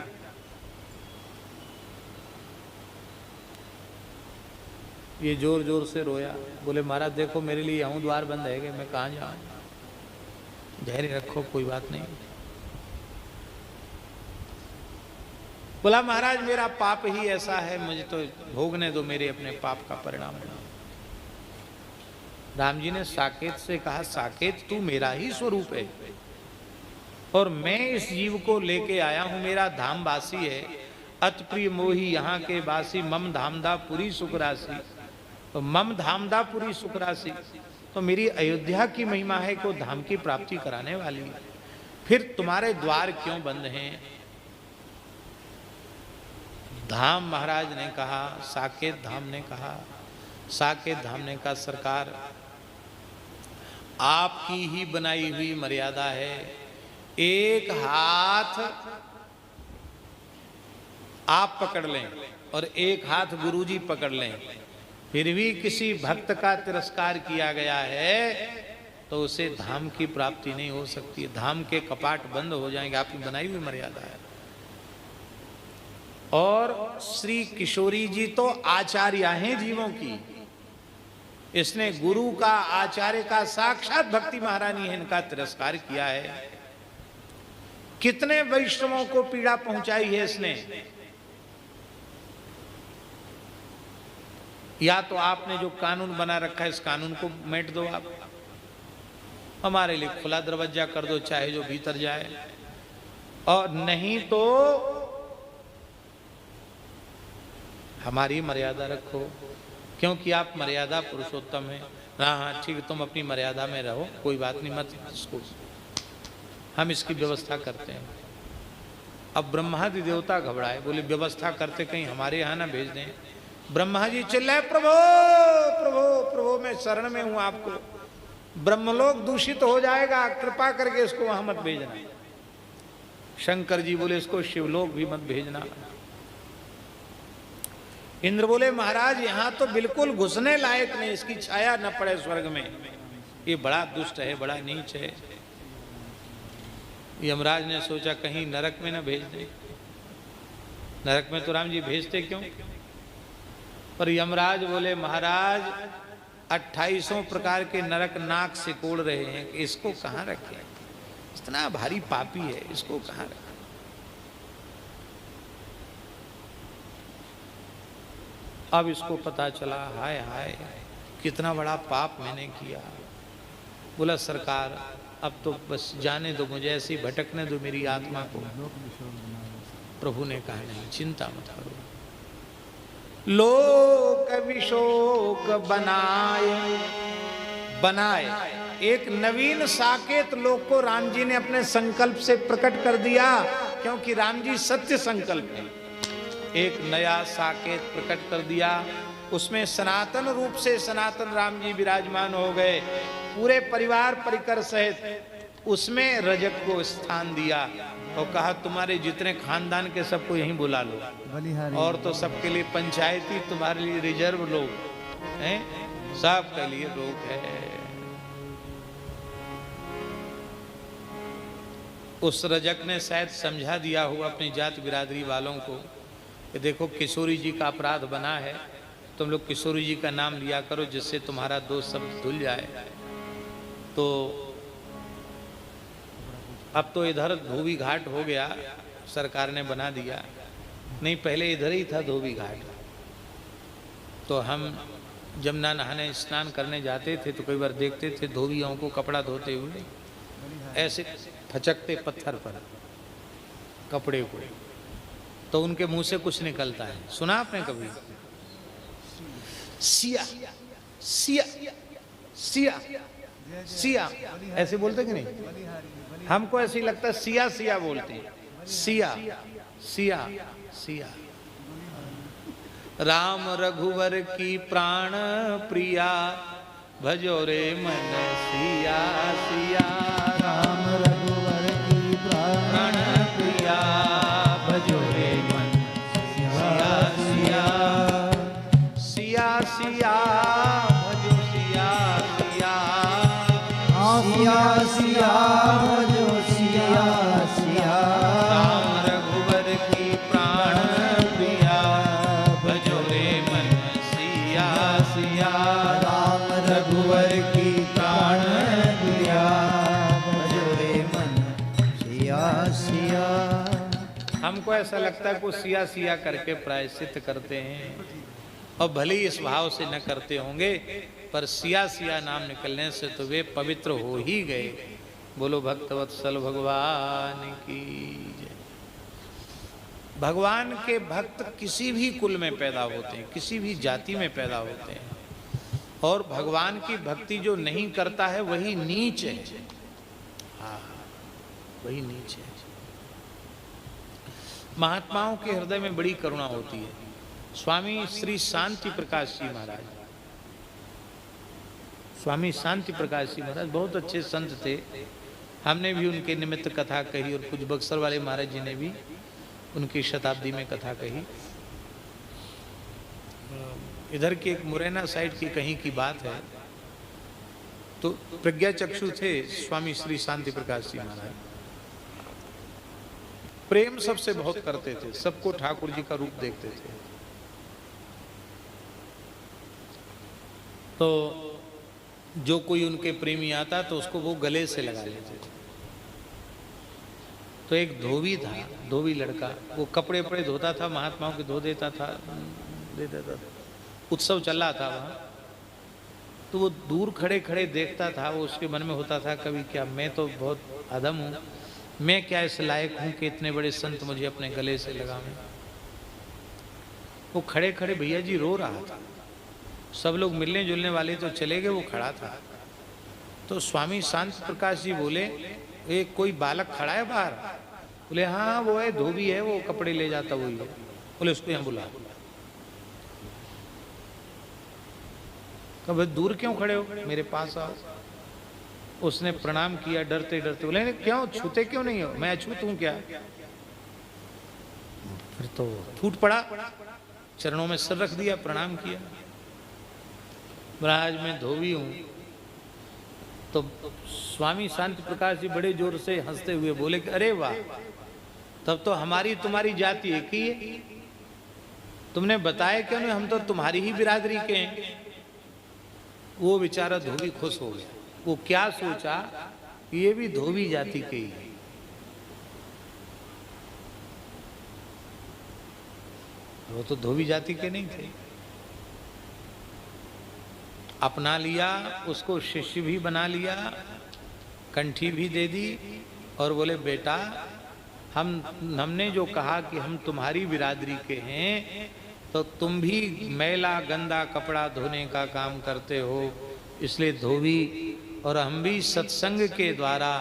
ये जोर जोर से रोया, बोले महाराज देखो मेरे लिए यहाँ द्वार बंद है कि मैं कहाँ जाऊँ। धैर्य रखो, कोई बात नहीं। बोला महाराज मेरा पाप ही ऐसा है, मुझे तो भोगने दो मेरे अपने पाप का परिणाम। राम जी ने साकेत से कहा, साकेत तू मेरा ही स्वरूप है और मैं इस जीव को लेके आया हूं। मेरा धाम वासी है, अत प्रिय मोही यहाँ के वासी, मम धामदा पुरी सुख राशि। तो मम धामदापुरी सुखराशि, तो मेरी अयोध्या की महिमा है कि वो धाम की प्राप्ति कराने वाली है। फिर तुम्हारे द्वार क्यों बंद हैं? धाम महाराज ने कहा, साकेत धाम ने कहा, साकेत धाम ने कहा सरकार आपकी ही बनाई हुई मर्यादा है, एक हाथ आप पकड़ लें और एक हाथ गुरुजी पकड़ लें, फिर भी किसी भक्त का तिरस्कार किया गया है तो उसे धाम की प्राप्ति नहीं हो सकती, धाम के कपाट बंद हो जाएंगे, आपकी बनाई हुई मर्यादा है। और श्री किशोरी जी तो आचार्य हैं जीवों की, इसने गुरु का आचार्य का साक्षात भक्ति महारानी है, इनका तिरस्कार किया है। कितने वैष्णवों को पीड़ा पहुंचाई है इसने। या तो आपने जो कानून बना रखा है इस कानून को मेट दो, आप हमारे लिए खुला दरवाजा कर दो, चाहे जो भीतर जाए, और नहीं तो हमारी मर्यादा रखो, क्योंकि आप मर्यादा पुरुषोत्तम हैं। हाँ हाँ ठीक, तुम अपनी मर्यादा में रहो, कोई बात नहीं, मत इसको, हम इसकी व्यवस्था करते हैं। अब ब्रह्मादि देवता घबराए, बोले व्यवस्था करते कहीं हमारे यहाँ ना भेज दें। ब्रह्मा जी चिल्लाए, प्रभो प्रभो प्रभो मैं शरण में हूं आपको, ब्रह्मलोक दूषित हो जाएगा, कृपा करके इसको वहां मत भेजना। शंकर जी बोले इसको शिवलोक भी मत भेजना। इंद्र बोले महाराज यहां तो बिल्कुल घुसने लायक नहीं, इसकी छाया न पड़े स्वर्ग में, ये बड़ा दुष्ट है, बड़ा नीच है। यमराज ने सोचा कहीं नरक में न भेज दे, नरक में तो राम जी भेजते क्यों। पर यमराज बोले महाराज 2800 प्रकार के नरक नाक से कोड़ रहे हैं कि इसको कहाँ रखें, इतना भारी पापी है, इसको कहाँ रखें। अब इसको पता चला, हाय हाय कितना बड़ा पाप मैंने किया। बोला सरकार अब तो बस जाने दो मुझे, ऐसी भटकने दो मेरी आत्मा को। प्रभु ने कहा नहीं, चिंता मत करो, लोक विशोक बनाए एक नवीन साकेत लोक को राम जी ने अपने संकल्प से प्रकट कर दिया, क्योंकि राम जी सत्य संकल्प है। एक नया साकेत प्रकट कर दिया, उसमें सनातन रूप से सनातन राम जी विराजमान हो गए, पूरे परिवार परिकर सहित। उसमें रजक को स्थान दिया और कहा तुम्हारे जितने खानदान के सबको यहीं बुला लो, और तो सबके लिए पंचायती, तुम्हारे लिए रिजर्व लोग हैं, सबके लिए लोग है। उस रजक ने शायद समझा दिया हुआ अपनी जात बिरादरी वालों को कि देखो किशोरी जी का अपराध बना है, तुम लोग किशोरी जी का नाम लिया करो जिससे तुम्हारा दोष सब धुल जाए। तो अब तो इधर धोबी घाट हो गया, सरकार ने बना दिया, नहीं पहले इधर ही था धोबी घाट। तो हम जमुना नहाने स्नान करने जाते थे तो कई बार देखते थे धोबियों को कपड़ा धोते हुए ऐसे फचकते पत्थर पर कपड़े को, तो उनके मुंह से कुछ निकलता है, सुना आपने कभी? सिया सिया सिया सिया ऐसे बोलते कि नहीं? हमको ऐसे ही लगता है सिया सिया बोलते हैं, सिया सिया सिया। राम रघुवर की प्राण प्रिया भजो रे मन सिया सिया। राम रघुवर की प्राण प्रिया भजो रे मन सिया सिया। सिया सिया भजो सिया सिया। सिया सिया भजो सिया सिया। राम रघुवर की प्राण प्रिया भजो रे मन सिया सिया। राम रघुवर की प्राण प्रिया भजो रे मन सिया सिया। हमको ऐसा लगता है कुछ सिया सिया करके प्रायश्चित करते हैं, और भले ही इस भाव से न करते होंगे, पर सिया सिया नाम निकलने से तो वे पवित्र हो ही गए। बोलो भक्तवत्सल भगवान की जय। भगवान के भक्त किसी भी कुल में पैदा होते हैं, किसी भी जाति में पैदा होते हैं, और भगवान की भक्ति जो नहीं करता है वही नीच है। हाँ, वही नीच है। महात्माओं के हृदय में बड़ी करुणा होती है। स्वामी श्री शांति प्रकाश जी महाराज, स्वामी शांति प्रकाश जी महाराज बहुत अच्छे संत थे। हमने भी उनके निमित्त कथा कही और कुछ बक्सर वाले महाराज जी ने भी उनकी शताब्दी में कथा कही। इधर की एक मुरैना साइड की कहीं की बात है, तो प्रज्ञा चक्षु थे स्वामी श्री शांति प्रकाश जी महाराज। प्रेम सबसे बहुत करते थे, सबको ठाकुर जी का रूप देखते थे। तो जो कोई उनके प्रेमी आता तो उसको वो गले से लगा लेते थे। तो एक धोबी था, धोबी लड़का, वो कपड़े वपड़े धोता था, महात्माओं के धो देता था, दे देता था। उत्सव चल रहा था वहाँ, तो वो दूर खड़े खड़े देखता था। वो उसके मन में होता था कभी क्या मैं तो बहुत अधम हूँ, मैं क्या इस लायक हूँ कि इतने बड़े संत मुझे अपने गले से लगावें। वो खड़े खड़े भैया जी रो रहा था। सब लोग मिलने जुलने वाले तो चले गए, वो खड़ा था। तो स्वामी शांति प्रकाश जी बोले, एक कोई बालक खड़ा है बाहर? बोले हाँ वो है, धोबी है, वो कपड़े ले जाता वही है। बोले उसको यहाँ बुला। तो भाई दूर क्यों खड़े हो, मेरे पास आओ। उसने प्रणाम किया डरते डरते। बोले क्यों छूते क्यों नहीं हो? मैं अछूत हूं क्या? फिर तो फूट पड़ा, चरणों में सिर रख दिया, प्रणाम किया। महाराज मैं धोबी हूं। तो स्वामी शांति प्रकाश जी बड़े जोर से हंसते हुए बोले कि अरे वाह, तब तो हमारी तुम्हारी जाति एक ही है। तुमने बताया क्यों नहीं, हम तो तुम्हारी ही बिरादरी के हैं। वो बेचारा धोबी खुश हो गया। वो क्या सोचा, ये भी धोबी जाति के ही है। वो तो धोबी जाति के नहीं थे। अपना लिया, उसको शिष्य भी बना लिया, कंठी भी दे दी और बोले बेटा हमने जो कहा कि हम तुम्हारी बिरादरी के हैं, तो तुम भी मैला गंदा कपड़ा धोने का काम करते हो, इसलिए धोबी, और हम भी सत्संग के द्वारा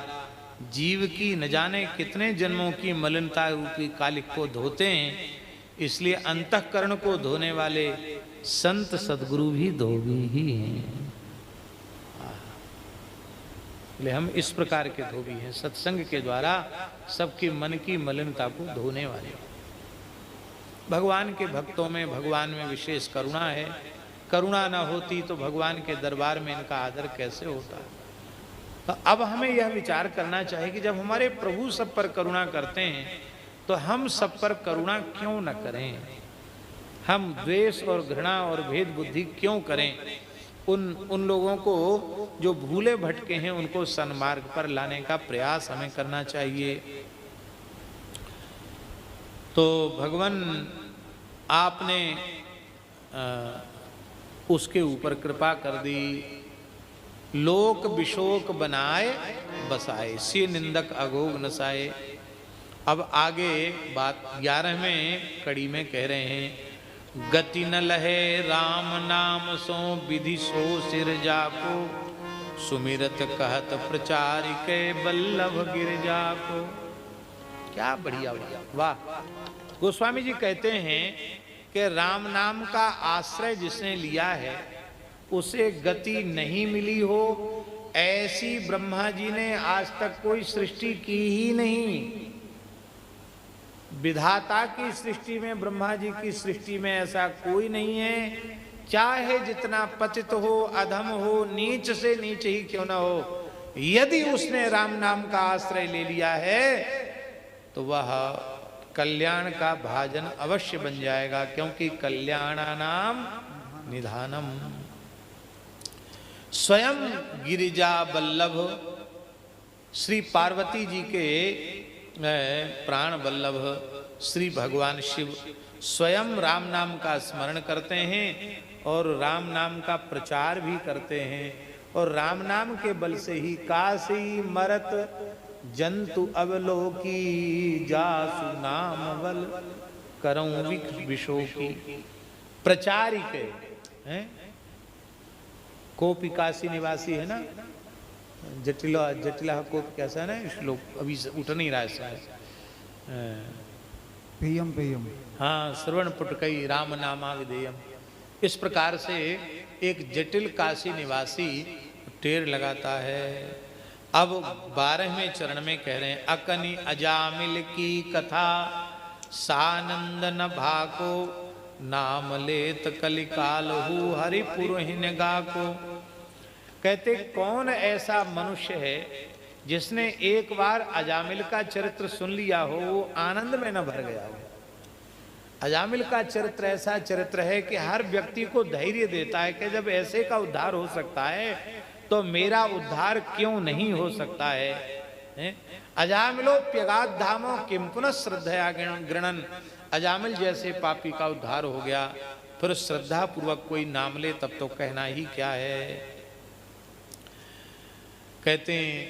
जीव की न जाने कितने जन्मों की मलिनता रूपी कालिक को धोते हैं, इसलिए अंतःकरण को धोने वाले संत सद्गुरु भी धोबी ही हैं। इसलिए हम इस प्रकार के धोबी हैं, सत्संग के द्वारा सबके मन की मलिनता को धोने वाले। भगवान के भक्तों में भगवान में विशेष करुणा है। करुणा न होती तो भगवान के दरबार में इनका आदर कैसे होता। तो अब हमें यह विचार करना चाहिए कि जब हमारे प्रभु सब पर करुणा करते हैं तो हम सब पर करुणा क्यों न करें। हम द्वेष और घृणा और भेद बुद्धि क्यों करें। उन लोगों को जो भूले भटके हैं उनको सन्मार्ग पर लाने का प्रयास हमें करना चाहिए। तो भगवान आपने उसके ऊपर कृपा कर दी। लोक विशोक बनाए बसाए, से निंदक अघोग नसाए। अब आगे बात 11वें कड़ी में कह रहे हैं, गति न लहे राम नाम सो विधि सो सिर जाको, सुमिरत कहत प्रचार के बल्लभ गिर जाको। क्या बढ़िया वाह। गोस्वामी जी कहते हैं कि राम नाम का आश्रय जिसने लिया है उसे गति नहीं मिली हो, ऐसी ब्रह्मा जी ने आज तक कोई सृष्टि की ही नहीं। विधाता की सृष्टि में, ब्रह्मा जी की सृष्टि में ऐसा कोई नहीं है। चाहे जितना पतित हो, अधम हो, नीच से नीच ही क्यों ना हो, यदि उसने राम नाम का आश्रय ले लिया है तो वह कल्याण का भाजन अवश्य बन जाएगा, क्योंकि कल्याणानाम निधानम। स्वयं गिरिजा बल्लभ श्री पार्वती जी के प्राण बल्लभ श्री भगवान शिव स्वयं राम नाम का स्मरण करते हैं और राम नाम का प्रचार भी करते हैं, और राम नाम के बल से ही काशी मरत जंतु अवलोकी, जासु नाम बल करऊं विशोकी। प्रचारिक हैं, कोपी काशी निवासी है ना, जटिला कोप कैसा है ना श्लोक, अभी उठ नहीं रहा है शायद। पेयम पेयम। हाँ, श्रवण पुटकई राम नामा विधेयम। इस प्रकार से एक जटिल काशी निवासी टेर लगाता है। अब 12वें चरण में कह रहे हैं, अकनि अजामिल की कथा सानंद न भाको नाम लेत कलिकाल हु हरिपुर हिन गाको। कहते कौन ऐसा मनुष्य है जिसने एक बार अजामिल का चरित्र सुन लिया हो, वो आनंद में न भर गया हो। अजामिल का चरित्र ऐसा चरित्र है कि हर व्यक्ति को धैर्य देता है कि जब ऐसे का उद्धार हो सकता है तो मेरा उद्धार क्यों नहीं हो सकता है। अजामिलोप्यगाध धामो किम पुनः श्रद्धया गृणन। अजामिल जैसे पापी का उद्धार हो गया, फिर श्रद्धा पूर्वक कोई नाम ले तब तो कहना ही क्या है। कहते हैं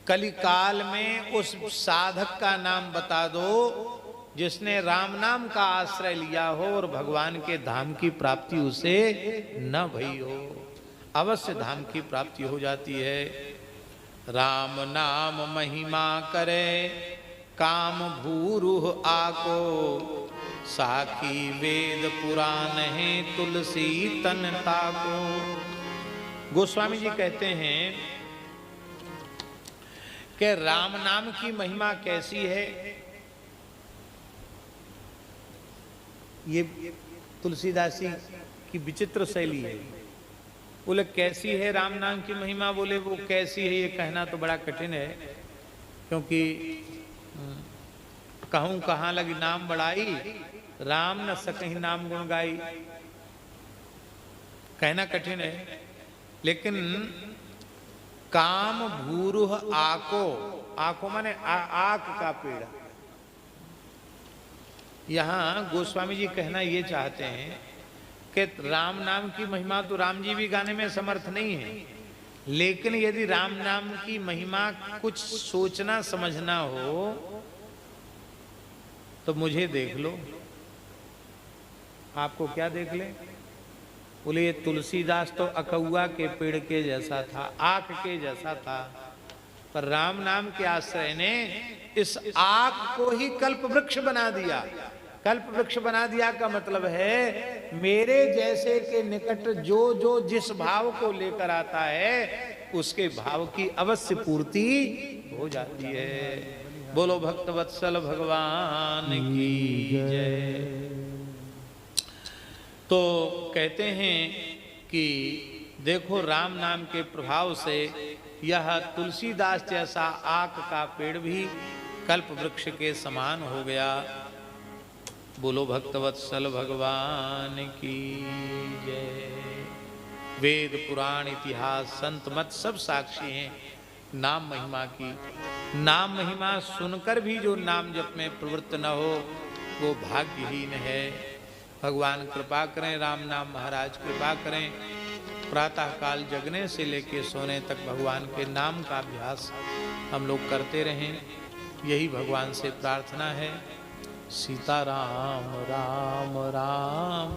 कलिकाल में उस साधक का नाम बता दो जिसने राम नाम का आश्रय लिया हो और भगवान के धाम की प्राप्ति उसे न भई हो। अवश्य धाम की प्राप्ति हो जाती है। राम नाम महिमा करे काम भूरुह आको, साखी वेद पुराण है तुलसी तन ताको। गोस्वामी जी कहते हैं कि राम नाम की महिमा कैसी है। ये तुलसीदास जी की विचित्र शैली है। बोले कैसी है राम नाम की महिमा, बोले वो कैसी है ये कहना तो बड़ा कठिन है, क्योंकि कहूँ कहाँ लगी नाम बढ़ाई, राम न सकहीं नाम गुण गाई। कहना कठिन है, लेकिन काम भूरुह आको, आको माने आक का पेड़। यहाँ गोस्वामी जी कहना ये चाहते हैं कि राम नाम की महिमा तो राम जी भी गाने में समर्थ नहीं है, लेकिन यदि राम नाम की महिमा कुछ सोचना समझना हो तो मुझे देख लो। आपको क्या देख ले? बोले ये तुलसीदास तो अकौआ के पेड़ के जैसा था, आक के जैसा था, पर राम नाम के आश्रय ने इस आक को ही कल्प वृक्ष बना दिया। कल्प वृक्ष बना दिया का मतलब है मेरे जैसे के निकट जो जो जिस भाव को लेकर आता है उसके भाव की अवश्य पूर्ति हो जाती है। बोलो भक्त वत्सल भगवान की जय। तो कहते हैं कि देखो राम नाम के प्रभाव से यह तुलसीदास जैसा आक का पेड़ भी कल्प वृक्ष के समान हो गया। बोलो भक्तवत्सल भगवान की जय। वेद पुराण इतिहास संत मत सब साक्षी हैं नाम महिमा की। नाम महिमा सुनकर भी जो नाम जप में प्रवृत्त न हो वो भाग्यहीन है। भगवान कृपा करें, राम नाम महाराज कृपा करें। प्रातः काल जगने से लेकर सोने तक भगवान के नाम का अभ्यास हम लोग करते रहें, यही भगवान से प्रार्थना है। सीताराम राम राम,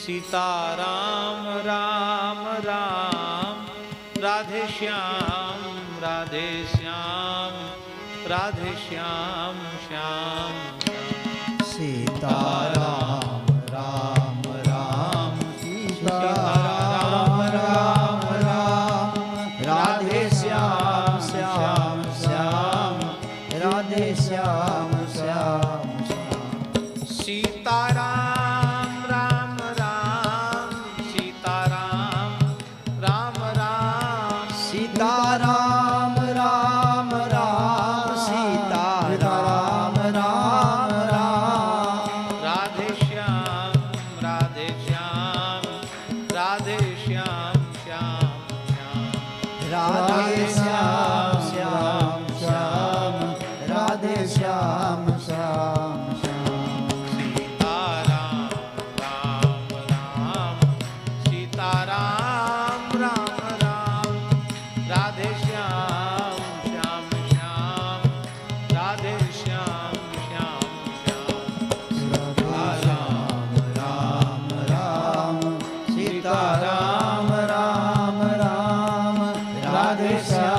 सीताराम राम राम, राधे श्याम राधे श्याम, राधे श्याम श्याम। सीताराम राम राम, सीताराम राम राम, राधे श्याम श्याम श्याम, राधे श्याम श्याम। सीताराम राम राम, सीताराम राम राम, सीताराम राम राम, सीताराम राम राम, राधे श्याम राधे श्याम, राधे श्याम श्याम श्याम, राधे श्याम श्याम श्याम, राधे श्याम श्याम